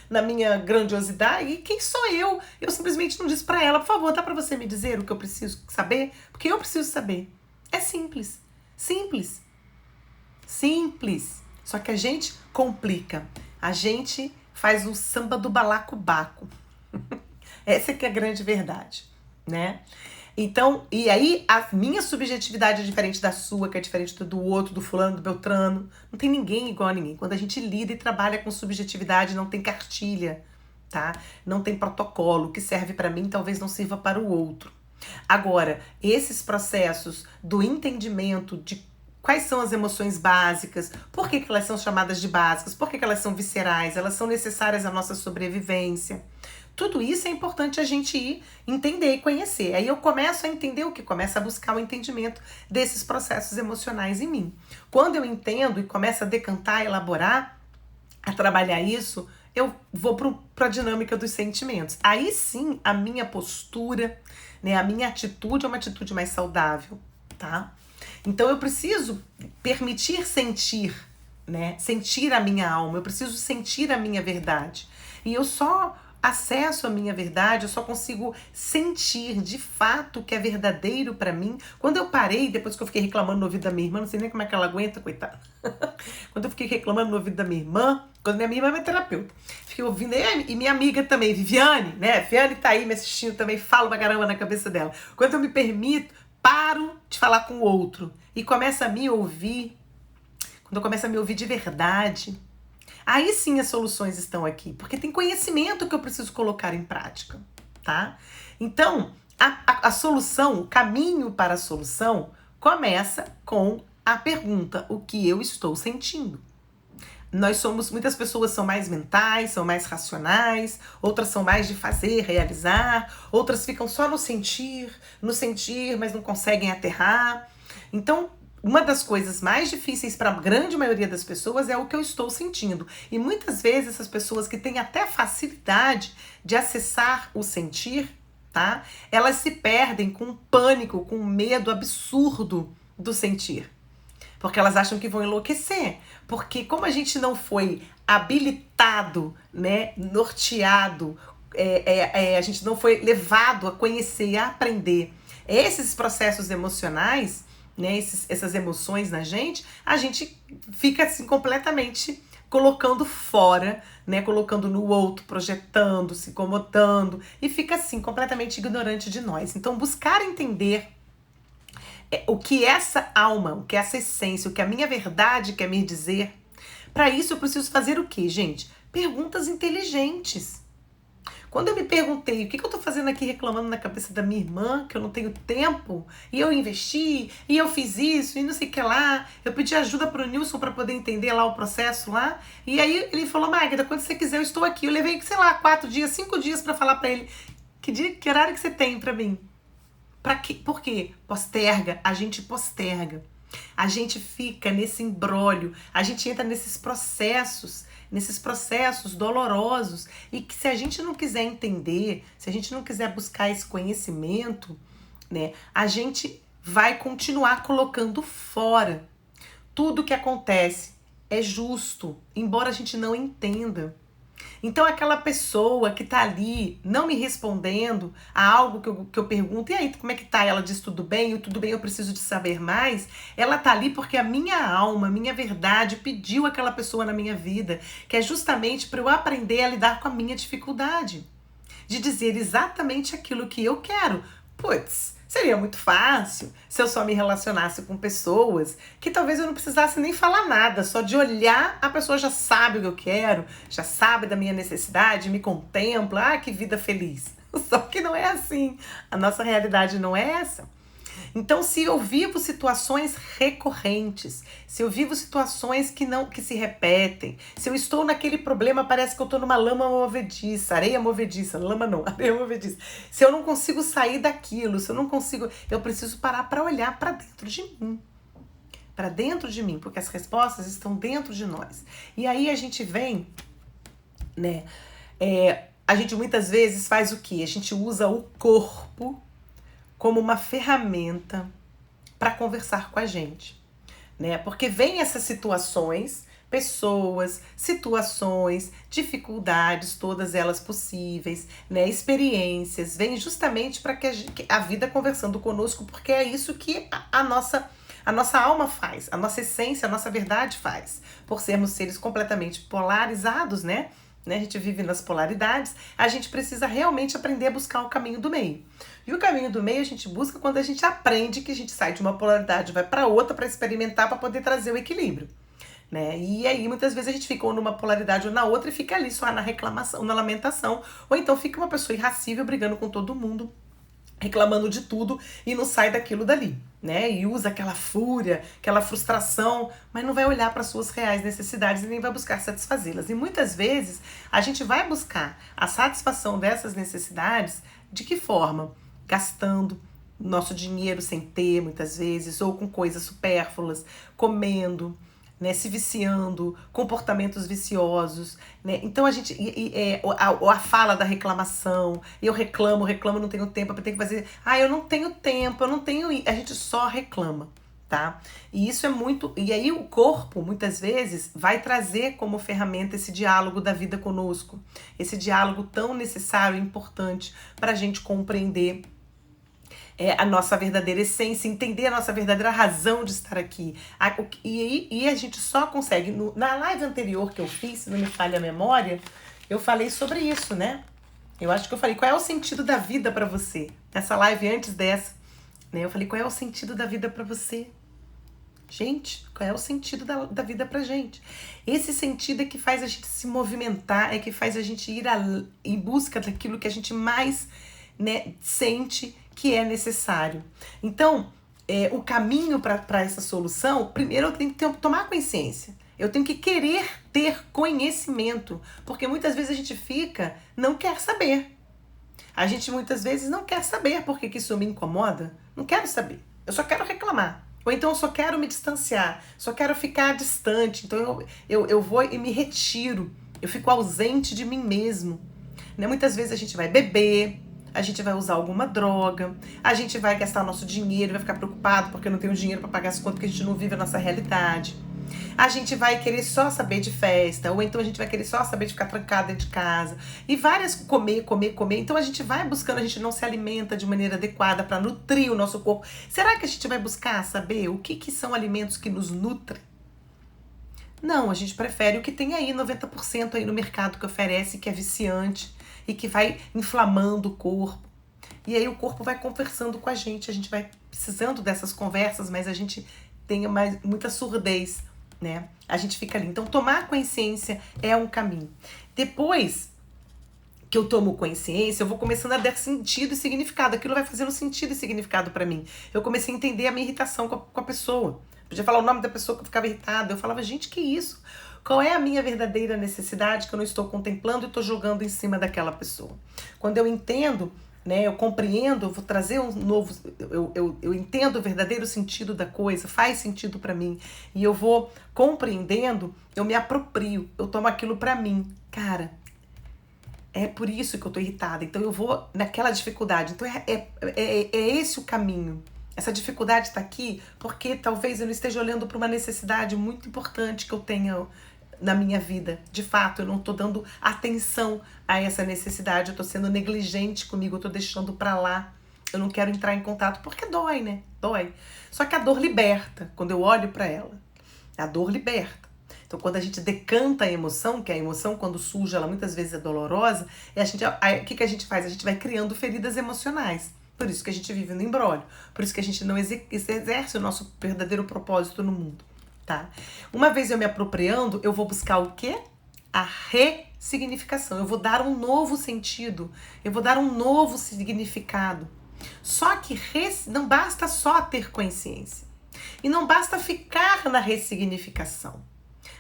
na minha grandiosidade. E quem sou eu? Eu simplesmente não disse pra ela, por favor, dá pra você me dizer o que eu preciso saber? Porque eu preciso saber. É simples. Simples. Simples. Só que a gente complica. A gente faz o samba do balacobaco. Essa que é a grande verdade, né? Então, e aí a minha subjetividade é diferente da sua, que é diferente do outro, do fulano, do beltrano. Não tem ninguém igual a ninguém. Quando a gente lida e trabalha com subjetividade, não tem cartilha, tá? Não tem protocolo. O que serve para mim talvez não sirva para o outro. Agora, esses processos do entendimento de quais são as emoções básicas, por que elas são chamadas de básicas, por que elas são viscerais, elas são necessárias à nossa sobrevivência. Tudo isso é importante a gente ir entender e conhecer. Aí eu começo a entender o que? Começo a buscar o entendimento desses processos emocionais em mim. Quando eu entendo e começo a decantar, elaborar, a trabalhar isso, eu vou para a dinâmica dos sentimentos. Aí sim, a minha postura, né, a minha atitude é uma atitude mais saudável, tá? Então eu preciso permitir sentir, né? Sentir a minha alma, eu preciso sentir a minha verdade. E eu só acesso a minha verdade, eu só consigo sentir de fato o que é verdadeiro pra mim. Quando eu parei, depois que eu fiquei reclamando no ouvido da minha irmã, não sei nem como é que ela aguenta, coitada. Quando eu fiquei reclamando no ouvido da minha irmã, quando minha irmã é minha terapeuta, fiquei ouvindo, e minha amiga também, Viviane, né? Viviane tá aí me assistindo também, falo pra caramba na cabeça dela. Quando eu me permito, paro de falar com o outro e começo a me ouvir, quando eu começo a me ouvir de verdade, aí sim as soluções estão aqui, porque tem conhecimento que eu preciso colocar em prática, tá? Então, a solução, o caminho para a solução começa com a pergunta, o que eu estou sentindo? Muitas pessoas são mais mentais, são mais racionais, outras são mais de fazer, realizar, outras ficam só no sentir, mas não conseguem aterrar. Então, uma das coisas mais difíceis para a grande maioria das pessoas é o que eu estou sentindo. E muitas vezes essas pessoas que têm até facilidade de acessar o sentir, tá? Elas se perdem com pânico, com medo absurdo do sentir. Porque elas acham que vão enlouquecer. Porque como a gente não foi habilitado, né, norteado, a gente não foi levado a conhecer e a aprender esses processos emocionais, né, essas emoções na gente, a gente fica assim completamente colocando fora, né, colocando no outro, projetando, se incomodando e fica assim completamente ignorante de nós. Então buscar entender o que essa alma, o que essa essência, o que a minha verdade quer me dizer. Para isso eu preciso fazer o quê, gente? Perguntas inteligentes. Quando eu me perguntei o que eu tô fazendo aqui reclamando na cabeça da minha irmã, que eu não tenho tempo, e eu investi, e eu fiz isso, e não sei o que lá, eu pedi ajuda pro Nilson para poder entender lá o processo lá, e aí ele falou, Magda, quando você quiser eu estou aqui. Eu levei, sei lá, 4 dias, 5 dias para falar para ele, que horário que você tem para mim? Pra quê? Por quê? Posterga, a gente posterga. A gente fica nesse imbróglio, a gente entra nesses processos dolorosos, e que se a gente não quiser entender, se a gente não quiser buscar esse conhecimento, né, a gente vai continuar colocando fora. Tudo que acontece é justo, embora a gente não entenda. Então aquela pessoa que tá ali não me respondendo a algo que eu pergunto, e aí, como é que tá? Ela diz tudo bem, eu preciso de saber mais. Ela tá ali porque a minha alma, a minha verdade pediu aquela pessoa na minha vida, que é justamente para eu aprender a lidar com a minha dificuldade. De dizer exatamente aquilo que eu quero. Putz, seria muito fácil se eu só me relacionasse com pessoas que talvez eu não precisasse nem falar nada, só de olhar a pessoa já sabe o que eu quero, já sabe da minha necessidade, me contempla, que vida feliz. Só que não é assim, a nossa realidade não é essa. Então, se eu vivo situações recorrentes, se eu vivo situações que se repetem, se eu estou naquele problema, parece que eu estou numa lama movediça, areia movediça, lama não, areia movediça. Se eu não consigo sair daquilo, se eu não consigo, eu preciso parar para olhar para dentro de mim. Para dentro de mim, porque as respostas estão dentro de nós. E aí a gente vem, né? A gente muitas vezes faz o quê? A gente usa o corpo como uma ferramenta para conversar com a gente, né? Porque vem essas situações, pessoas, situações, dificuldades, todas elas possíveis, né? Experiências, vem justamente para que a vida conversando conosco, porque é isso que a nossa alma faz, a nossa essência, a nossa verdade faz, por sermos seres completamente polarizados, né? A gente vive nas polaridades, a gente precisa realmente aprender a buscar o caminho do meio. E o caminho do meio a gente busca quando a gente aprende que a gente sai de uma polaridade e vai para outra para experimentar, para poder trazer o equilíbrio, né? E aí muitas vezes a gente fica ou numa polaridade ou na outra e fica ali só na reclamação, na lamentação, ou então fica uma pessoa irracível brigando com todo mundo, reclamando de tudo e não sai daquilo dali, né? E usa aquela fúria, aquela frustração, mas não vai olhar para suas reais necessidades e nem vai buscar satisfazê-las. E muitas vezes a gente vai buscar a satisfação dessas necessidades de que forma? Gastando nosso dinheiro sem ter, muitas vezes, ou com coisas supérfluas, comendo, né, se viciando, comportamentos viciosos, né? Então a gente a fala da reclamação, eu reclamo, não tenho tempo, eu tenho que fazer, eu não tenho tempo, eu não tenho, a gente só reclama, tá? E isso é muito, e aí o corpo muitas vezes vai trazer como ferramenta esse diálogo da vida conosco, esse diálogo tão necessário e importante para a gente compreender a nossa verdadeira essência, entender a nossa verdadeira razão de estar aqui. E a gente só consegue, na live anterior que eu fiz, se não me falha a memória, eu falei sobre isso, né? Eu acho que eu falei, qual é o sentido da vida pra você? Nessa live antes dessa, né? Eu falei, qual é o sentido da vida pra você? Gente, qual é o sentido da vida pra gente? Esse sentido é que faz a gente se movimentar, é que faz a gente ir em busca daquilo que a gente mais, né, sente que é necessário. Então, o caminho para essa solução, primeiro eu tenho que tomar consciência. Eu tenho que querer ter conhecimento, porque muitas vezes a gente não quer saber. A gente muitas vezes não quer saber por que isso me incomoda. Não quero saber. Eu só quero reclamar. Ou então eu só quero me distanciar, só quero ficar distante. Então eu vou e me retiro. Eu fico ausente de mim mesmo. Né? Muitas vezes a gente vai beber, a gente vai usar alguma droga, a gente vai gastar nosso dinheiro, vai ficar preocupado porque não tem o dinheiro para pagar as contas, porque a gente não vive a nossa realidade. A gente vai querer só saber de festa, ou então a gente vai querer só saber de ficar trancado dentro de casa. E várias comer. Então a gente vai buscando, a gente não se alimenta de maneira adequada para nutrir o nosso corpo. Será que a gente vai buscar saber o que são alimentos que nos nutrem? Não, a gente prefere o que tem aí, 90% aí no mercado que oferece, que é viciante e que vai inflamando o corpo. E aí o corpo vai conversando com a gente vai precisando dessas conversas, mas a gente tem muita surdez, né? A gente fica ali. Então, tomar consciência é um caminho. Depois que eu tomo consciência, eu vou começando a dar sentido e significado. Aquilo vai fazendo sentido e significado pra mim. Eu comecei a entender a minha irritação com a pessoa. Podia falar o nome da pessoa que eu ficava irritada. Eu falava, gente, que isso? Qual é a minha verdadeira necessidade que eu não estou contemplando e estou jogando em cima daquela pessoa? Quando eu entendo, né, eu compreendo, eu vou trazer um novo... Eu entendo o verdadeiro sentido da coisa, faz sentido pra mim. E eu vou compreendendo, eu me aproprio, eu tomo aquilo pra mim. Cara, é por isso que eu tô irritada. Então eu vou naquela dificuldade. Então é esse o caminho. Essa dificuldade tá aqui porque talvez eu não esteja olhando para uma necessidade muito importante que eu tenha na minha vida. De fato, eu não tô dando atenção a essa necessidade, eu tô sendo negligente comigo, eu tô deixando pra lá. Eu não quero entrar em contato, porque dói, né? Dói. Só que a dor liberta, quando eu olho pra ela. A dor liberta. Então, quando a gente decanta a emoção, que a emoção, quando surge, ela muitas vezes é dolorosa, o que a gente faz? A gente vai criando feridas emocionais. Por isso que a gente vive no imbróglio. Por isso que a gente não exerce o nosso verdadeiro propósito no mundo. Tá? Uma vez eu me apropriando, eu vou buscar o quê? A ressignificação. Eu vou dar um novo sentido. Eu vou dar um novo significado. Só que não basta só ter consciência. E não basta ficar na ressignificação.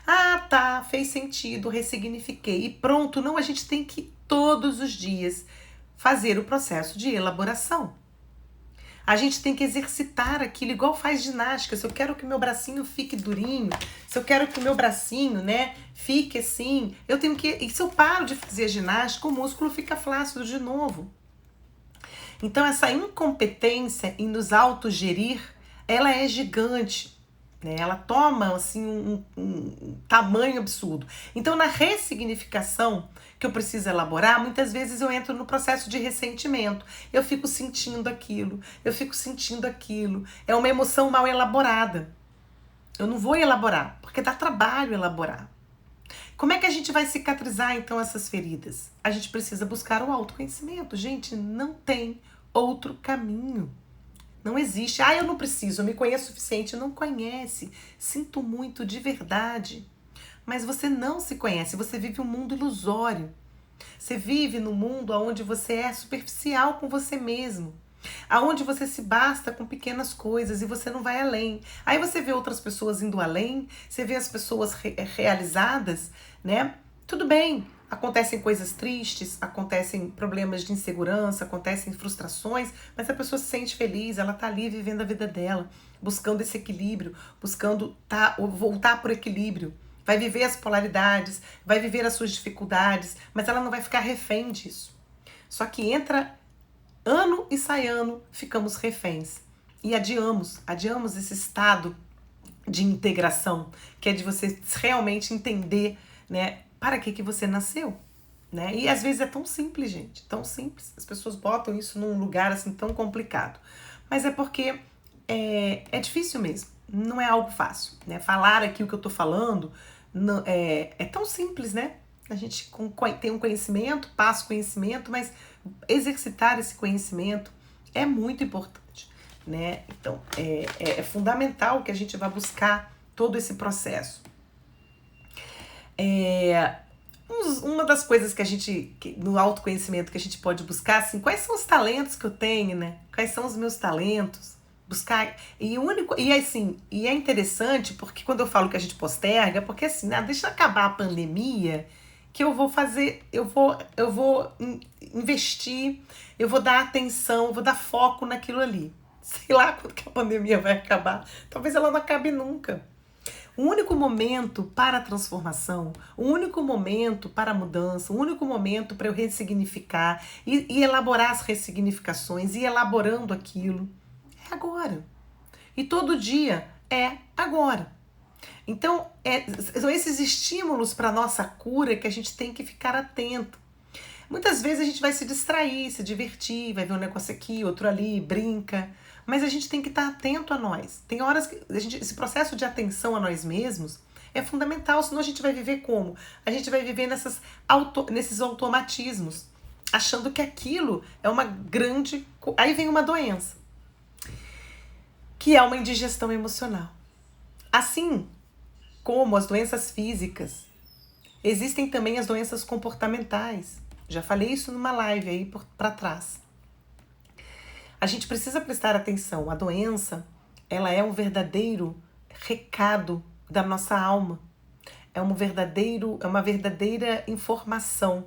Ah, tá, fez sentido, ressignifiquei. E pronto, não, a gente tem que todos os dias fazer o processo de elaboração. A gente tem que exercitar aquilo igual faz ginástica. Se eu quero que o meu bracinho fique durinho, se eu quero que o meu bracinho, né, fique assim, eu tenho que... E se eu paro de fazer a ginástica, o músculo fica flácido de novo. Então, essa incompetência em nos autogerir, ela é gigante, né? Ela toma assim, um tamanho absurdo. Então, na ressignificação que eu preciso elaborar, muitas vezes eu entro no processo de ressentimento. Eu fico sentindo aquilo, É uma emoção mal elaborada. Eu não vou elaborar, porque dá trabalho elaborar. Como é que a gente vai cicatrizar, então, essas feridas? A gente precisa buscar o autoconhecimento. Gente, não tem outro caminho. Não existe. Ah, eu não preciso, eu me conheço o suficiente. Não conhece. Sinto muito, de verdade. Mas você não se conhece, você vive um mundo ilusório. Você vive num mundo onde você é superficial com você mesmo. Aonde você se basta com pequenas coisas e você não vai além. Aí você vê outras pessoas indo além, você vê as pessoas realizadas, né? Tudo bem, acontecem coisas tristes, acontecem problemas de insegurança, acontecem frustrações, mas a pessoa se sente feliz, ela tá ali vivendo a vida dela, buscando esse equilíbrio, buscando voltar por equilíbrio. Vai viver as polaridades, vai viver as suas dificuldades, mas ela não vai ficar refém disso. Só que entra ano e sai ano, ficamos reféns. E adiamos esse estado de integração, que é de você realmente entender, né, para que você nasceu, né? E às vezes é tão simples, gente, tão simples. As pessoas botam isso num lugar assim tão complicado. Mas é porque é difícil mesmo, não é algo fácil, né? Falar aqui o que eu tô falando é tão simples, né? A gente tem um conhecimento, passa o conhecimento, mas exercitar esse conhecimento é muito importante, né? Então, é fundamental que a gente vá buscar todo esse processo. Uma das coisas no autoconhecimento que a gente pode buscar, assim, quais são os talentos que eu tenho, né? Quais são os meus talentos? Buscar, e é interessante porque quando eu falo que a gente posterga, porque assim, deixa acabar a pandemia, que eu vou fazer, eu vou investir, eu vou dar atenção, eu vou dar foco naquilo ali. Sei lá quando que a pandemia vai acabar, talvez ela não acabe nunca. O único momento para a transformação, o único momento para a mudança, o único momento para eu ressignificar e elaborar as ressignificações e elaborando aquilo, é agora. E todo dia é agora. Então, são esses estímulos para a nossa cura que a gente tem que ficar atento. Muitas vezes a gente vai se distrair, se divertir, vai ver um negócio aqui, outro ali, brinca. Mas a gente tem que estar atento a nós. Tem horas que esse processo de atenção a nós mesmos é fundamental, senão a gente vai viver como? A gente vai viver nesses automatismos, achando que aquilo é uma grande... Aí vem uma doença, que é uma indigestão emocional. Assim como as doenças físicas, existem também as doenças comportamentais. Já falei isso numa live aí para trás. A gente precisa prestar atenção. A doença, ela é um verdadeiro recado da nossa alma. É uma verdadeira informação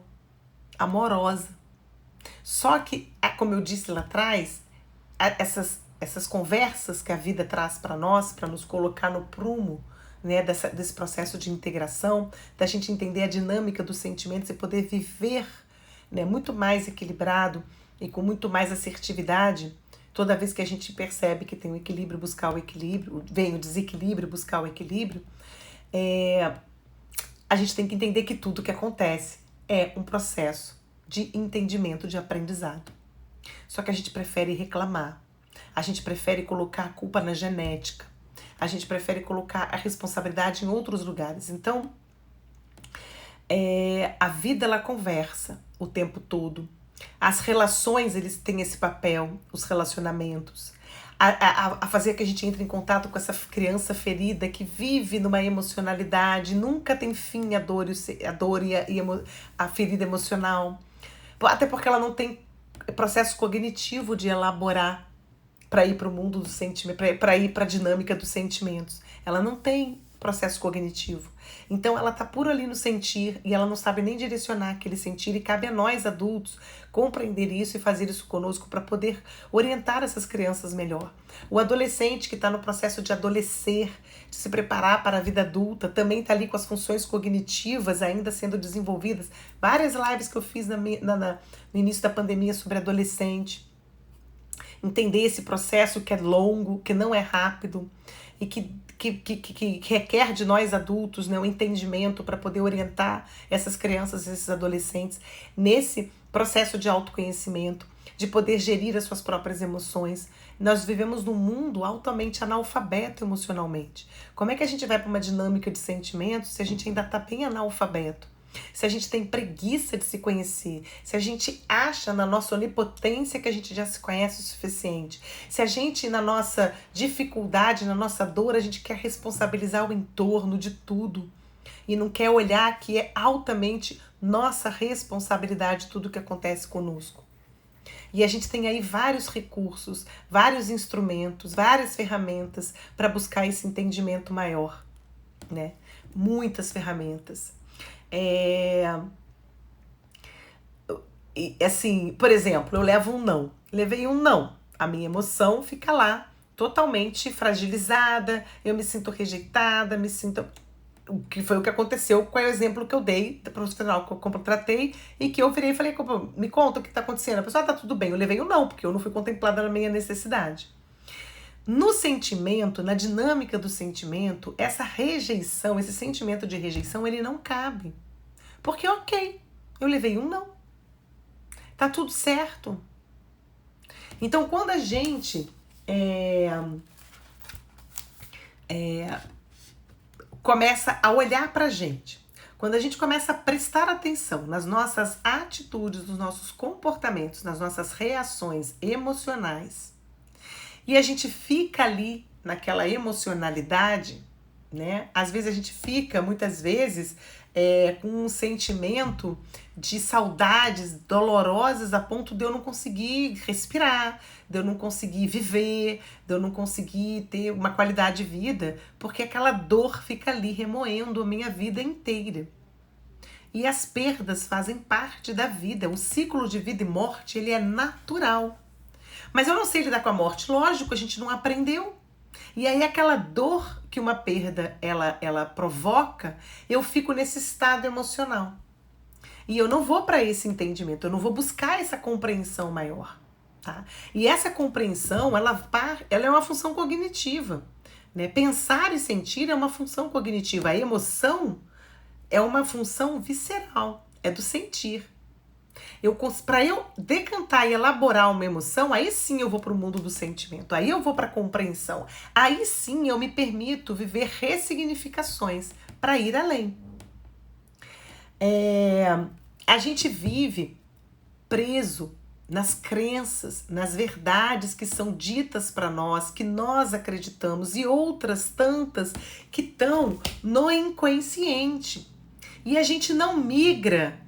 amorosa. Só que, como eu disse lá atrás, essas conversas que a vida traz para nós, para nos colocar no prumo, né, desse processo de integração, da gente entender a dinâmica dos sentimentos e poder viver, né, muito mais equilibrado e com muito mais assertividade, toda vez que a gente percebe que tem um equilíbrio, buscar o equilíbrio, vem o desequilíbrio, buscar o equilíbrio, a gente tem que entender que tudo que acontece é um processo de entendimento, de aprendizado. Só que a gente prefere reclamar, a gente prefere colocar a culpa na genética, a gente prefere colocar a responsabilidade em outros lugares. Então, a vida, ela conversa o tempo todo. As relações, eles têm esse papel, os relacionamentos. A fazer que a gente entre em contato com essa criança ferida que vive numa emocionalidade, nunca tem fim a dor e a ferida emocional. Até porque ela não tem processo cognitivo de elaborar para ir para o mundo do sentimento, para ir para a dinâmica dos sentimentos. Ela não tem processo cognitivo. Então ela tá por ali no sentir e ela não sabe nem direcionar aquele sentir, e cabe a nós adultos compreender isso e fazer isso conosco para poder orientar essas crianças melhor. O adolescente que está no processo de adolescer, de se preparar para a vida adulta, também está ali com as funções cognitivas ainda sendo desenvolvidas. Várias lives que eu fiz no início da pandemia sobre adolescente. Entender esse processo que é longo, que não é rápido e que requer de nós adultos, né, um entendimento para poder orientar essas crianças, esses adolescentes nesse processo de autoconhecimento, de poder gerir as suas próprias emoções. Nós vivemos num mundo altamente analfabeto emocionalmente. Como é que a gente vai para uma dinâmica de sentimentos se a gente ainda está bem analfabeto? Se a gente tem preguiça de se conhecer, se a gente acha na nossa onipotência que a gente já se conhece o suficiente, se a gente, na nossa dificuldade, na nossa dor, a gente quer responsabilizar o entorno de tudo e não quer olhar que é altamente nossa responsabilidade tudo que acontece conosco. E a gente tem aí vários recursos, vários instrumentos, várias ferramentas para buscar esse entendimento maior, né? Muitas ferramentas. Assim, por exemplo, eu levo um não. Levei um não. A minha emoção fica lá, totalmente fragilizada, eu me sinto rejeitada, o que foi o que aconteceu com o exemplo que eu dei da profissional que eu contratei e que eu virei e falei, me conta o que está acontecendo. A pessoa, tá tudo bem. Eu levei um não, porque eu não fui contemplada na minha necessidade. No sentimento, na dinâmica do sentimento, essa rejeição, esse sentimento de rejeição, ele não cabe. Porque, ok, eu levei um não. Tá tudo certo. Então, quando a gente começa a olhar pra gente, quando a gente começa a prestar atenção nas nossas atitudes, nos nossos comportamentos, nas nossas reações emocionais, e a gente fica ali naquela emocionalidade, né? Às vezes a gente fica, muitas vezes, com um sentimento de saudades dolorosas a ponto de eu não conseguir respirar, de eu não conseguir viver, de eu não conseguir ter uma qualidade de vida, porque aquela dor fica ali remoendo a minha vida inteira. E as perdas fazem parte da vida. O ciclo de vida e morte, ele é natural. Mas eu não sei lidar com a morte. Lógico, a gente não aprendeu. E aí aquela dor que uma perda ela provoca, eu fico nesse estado emocional. E eu não vou para esse entendimento, eu não vou buscar essa compreensão maior. Tá? E essa compreensão, ela é uma função cognitiva. Né? Pensar e sentir é uma função cognitiva. A emoção é uma função visceral, é do sentir. Para eu decantar e elaborar uma emoção, aí sim eu vou para o mundo do sentimento, aí eu vou para a compreensão, aí sim eu me permito viver ressignificações para ir além. A gente vive preso nas crenças, nas verdades que são ditas para nós, que nós acreditamos, e outras tantas que estão no inconsciente. E a gente não migra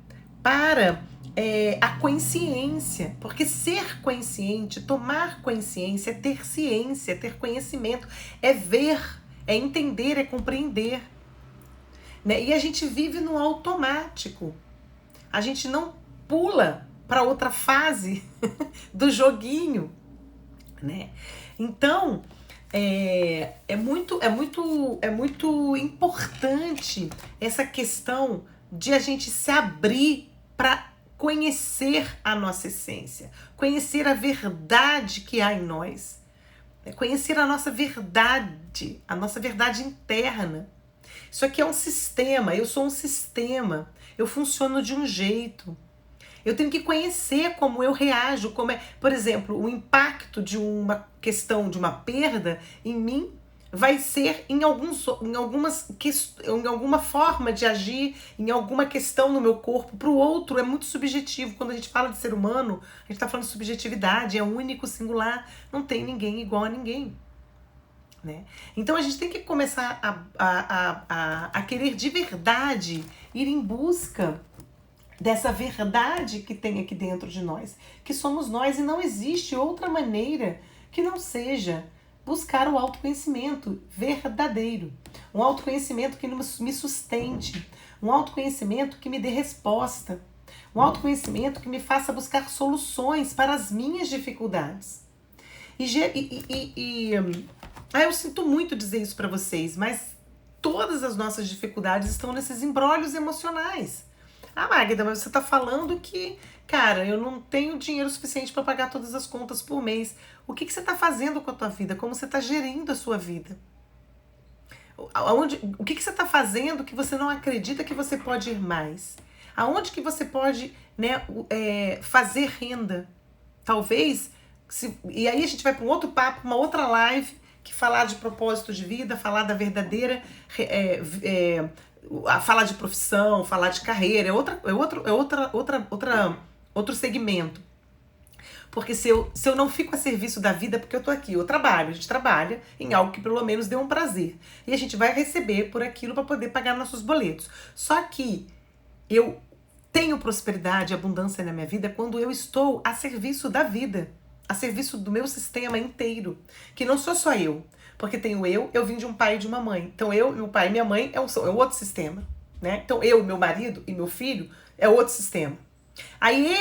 para a consciência, porque ser consciente, tomar consciência, é ter ciência, é ter conhecimento, é ver, é entender, é compreender. Né? E a gente vive no automático, a gente não pula para outra fase do joguinho, né? Então, é muito importante essa questão de a gente se abrir para conhecer a nossa essência, conhecer a verdade que há em nós, conhecer a nossa verdade interna. Isso aqui é um sistema, eu sou um sistema, eu funciono de um jeito. Eu tenho que conhecer como eu reajo, como é, por exemplo, o impacto de uma questão, de uma perda em mim vai ser em alguma forma de agir, em alguma questão no meu corpo. Para o outro é muito subjetivo. Quando a gente fala de ser humano, a gente está falando de subjetividade, é único, singular, não tem ninguém igual a ninguém. Né? Então a gente tem que começar a querer de verdade ir em busca dessa verdade que tem aqui dentro de nós, que somos nós, e não existe outra maneira que não seja buscar o autoconhecimento verdadeiro, um autoconhecimento que me sustente, um autoconhecimento que me dê resposta, um autoconhecimento que me faça buscar soluções para as minhas dificuldades. Eu sinto muito dizer isso para vocês, mas todas as nossas dificuldades estão nesses embrólios emocionais. Magda, mas você tá falando que, cara, eu não tenho dinheiro suficiente para pagar todas as contas por mês. O que você tá fazendo com a tua vida? Como você tá gerindo a sua vida? O que você tá fazendo que você não acredita que você pode ir mais? Aonde que você pode, né, fazer renda? Talvez, e aí a gente vai para um outro papo, uma outra live, que falar de propósito de vida, falar da verdadeira... falar de profissão, falar de carreira, outro segmento. Porque se eu não fico a serviço da vida, porque eu tô aqui, a gente trabalha em algo que pelo menos dê um prazer. E a gente vai receber por aquilo para poder pagar nossos boletos. Só que eu tenho prosperidade e abundância na minha vida quando eu estou a serviço da vida, a serviço do meu sistema inteiro, que não sou só eu. Porque tenho eu vim de um pai e de uma mãe. Então meu pai e minha mãe é outro sistema. Né? Então meu marido e meu filho é outro sistema. Aí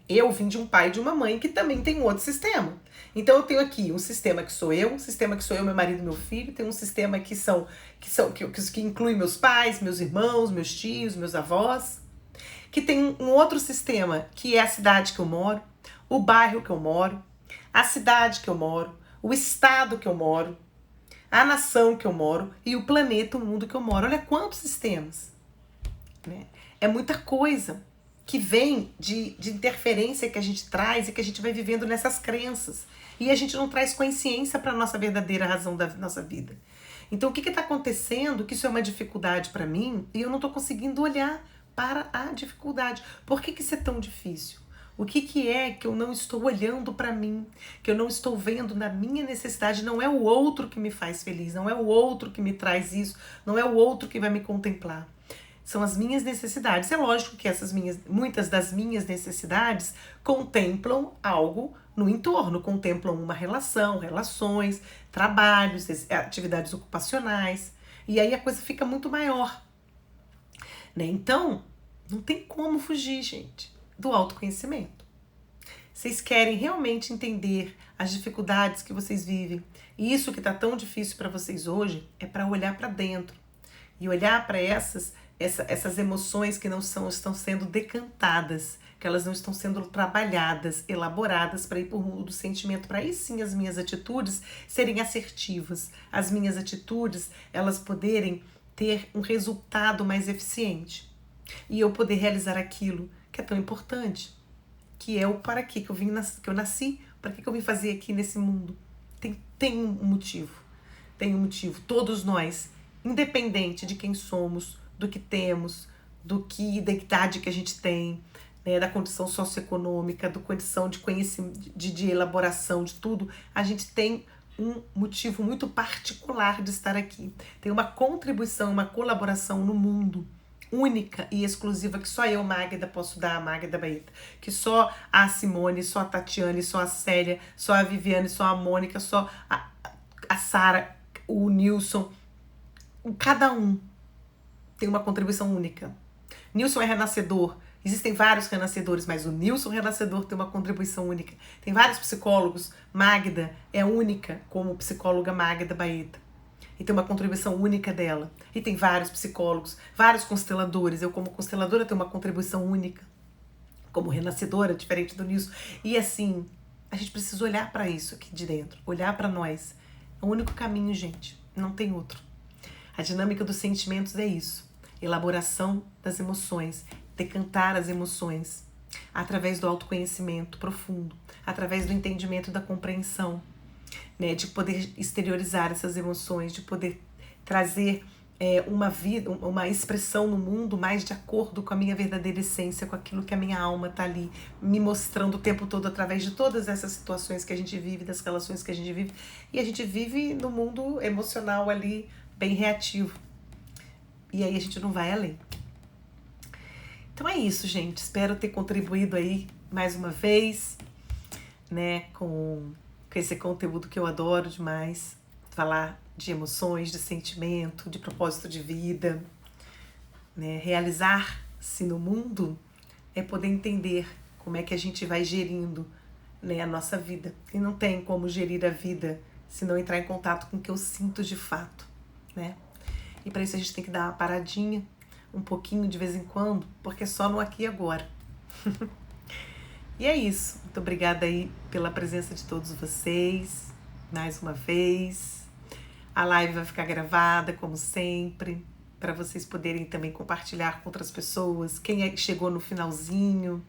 eu vim de um pai e de uma mãe que também tem outro sistema. Então eu tenho aqui um sistema que sou eu, meu marido e meu filho, tem um sistema que inclui meus pais, meus irmãos, meus tios, meus avós, que tem um outro sistema que é a cidade que eu moro, o bairro que eu moro, a cidade que eu moro, o estado que eu moro, a nação que eu moro e o planeta, o mundo que eu moro. Olha quantos sistemas. Né? É muita coisa que vem de interferência que a gente traz e que a gente vai vivendo nessas crenças. E a gente não traz consciência para a nossa verdadeira razão da nossa vida. Então o que está acontecendo? Que isso é uma dificuldade para mim e eu não estou conseguindo olhar para a dificuldade. Por que isso é tão difícil? O que é que eu não estou olhando para mim, que eu não estou vendo na minha necessidade? Não é o outro que me faz feliz, não é o outro que me traz isso, não é o outro que vai me contemplar. São as minhas necessidades. É lógico que muitas das minhas necessidades contemplam algo no entorno, contemplam uma relação, relações, trabalhos, atividades ocupacionais. E aí a coisa fica muito maior. Né? Então, não tem como fugir, gente, do autoconhecimento. Vocês querem realmente entender as dificuldades que vocês vivem, e isso que está tão difícil para vocês hoje é para olhar para dentro e olhar para essas emoções que não estão sendo decantadas, que elas não estão sendo trabalhadas, elaboradas para ir por mundo do sentimento, para aí sim as minhas atitudes serem assertivas, as minhas atitudes elas poderem ter um resultado mais eficiente e eu poder realizar aquilo que é tão importante, que é o para que eu nasci, para que eu vim fazer aqui nesse mundo. Tem um motivo, todos nós, independente de quem somos, do que temos, da idade que a gente tem, né, da condição socioeconômica, da condição de conhecimento, de elaboração, de tudo, a gente tem um motivo muito particular de estar aqui. Tem uma contribuição, uma colaboração no mundo, única e exclusiva, que só eu, Magda, posso dar, a Magda Baeta, que só a Simone, só a Tatiane, só a Célia, só a Viviane, só a Mônica, só a Sara, o Nilson, cada um tem uma contribuição única. Nilson é renascedor, existem vários renascedores, mas o Nilson renascedor tem uma contribuição única. Tem vários psicólogos, Magda é única como psicóloga Magda Baeta. E tem uma contribuição única dela. E tem vários psicólogos, vários consteladores. Eu, como consteladora, tenho uma contribuição única. Como renascedora, diferente do Nilson. E assim, a gente precisa olhar para isso aqui de dentro. Olhar para nós. É o único caminho, gente. Não tem outro. A dinâmica dos sentimentos é isso. Elaboração das emoções, decantar as emoções, através do autoconhecimento profundo, através do entendimento da compreensão, né, de poder exteriorizar essas emoções, de poder trazer uma expressão no mundo mais de acordo com a minha verdadeira essência, com aquilo que a minha alma está ali me mostrando o tempo todo através de todas essas situações que a gente vive, das relações que a gente vive. E a gente vive no mundo emocional ali, bem reativo. E aí a gente não vai além. Então é isso, gente. Espero ter contribuído aí mais uma vez, né, com esse conteúdo que eu adoro demais. Falar de emoções, de sentimento, de propósito de vida, né? Realizar-se no mundo é poder entender como é que a gente vai gerindo, né, a nossa vida. E não tem como gerir a vida se não entrar em contato com o que eu sinto de fato, né? E para isso a gente tem que dar uma paradinha, um pouquinho de vez em quando, porque é só no aqui e agora. E é isso. Muito obrigada aí pela presença de todos vocês, mais uma vez. A live vai ficar gravada, como sempre, para vocês poderem também compartilhar com outras pessoas. Quem chegou no finalzinho,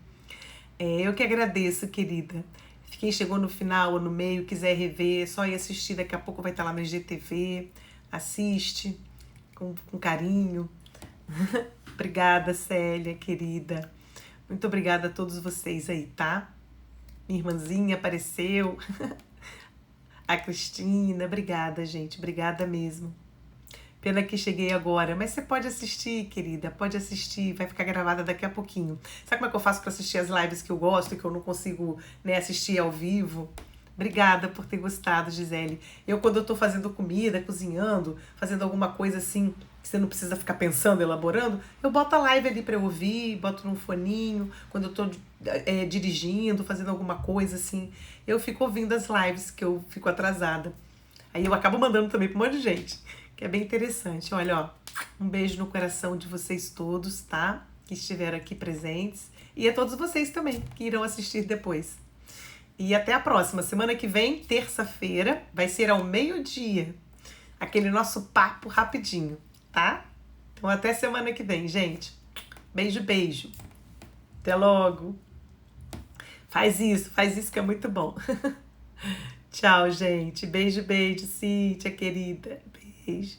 eu que agradeço, querida. Quem chegou no final ou no meio, quiser rever, é só ir assistir. Daqui a pouco vai estar lá no IGTV. Assiste com carinho. Obrigada, Célia, querida. Muito obrigada a todos vocês aí, tá? Minha irmãzinha apareceu. A Cristina, obrigada, gente. Obrigada mesmo. Pena que cheguei agora, mas você pode assistir, querida. Pode assistir, vai ficar gravada daqui a pouquinho. Sabe como é que eu faço para assistir as lives que eu gosto e que eu não consigo, né, assistir ao vivo? Obrigada por ter gostado, Gisele. Quando eu tô fazendo comida, cozinhando, fazendo alguma coisa assim, que você não precisa ficar pensando, elaborando, eu boto a live ali pra eu ouvir, boto num foninho. Quando eu tô dirigindo, fazendo alguma coisa assim, eu fico ouvindo as lives, que eu fico atrasada. Aí eu acabo mandando também pra um monte de gente, que é bem interessante. Olha, ó, um beijo no coração de vocês todos, tá? Que estiveram aqui presentes. E a todos vocês também, que irão assistir depois. E até a próxima. Semana que vem, terça-feira, vai ser ao meio-dia. Aquele nosso papo rapidinho, tá? Então até semana que vem, gente. Beijo, beijo. Até logo. Faz isso que é muito bom. Tchau, gente. Beijo, beijo, Cíntia, querida. Beijo.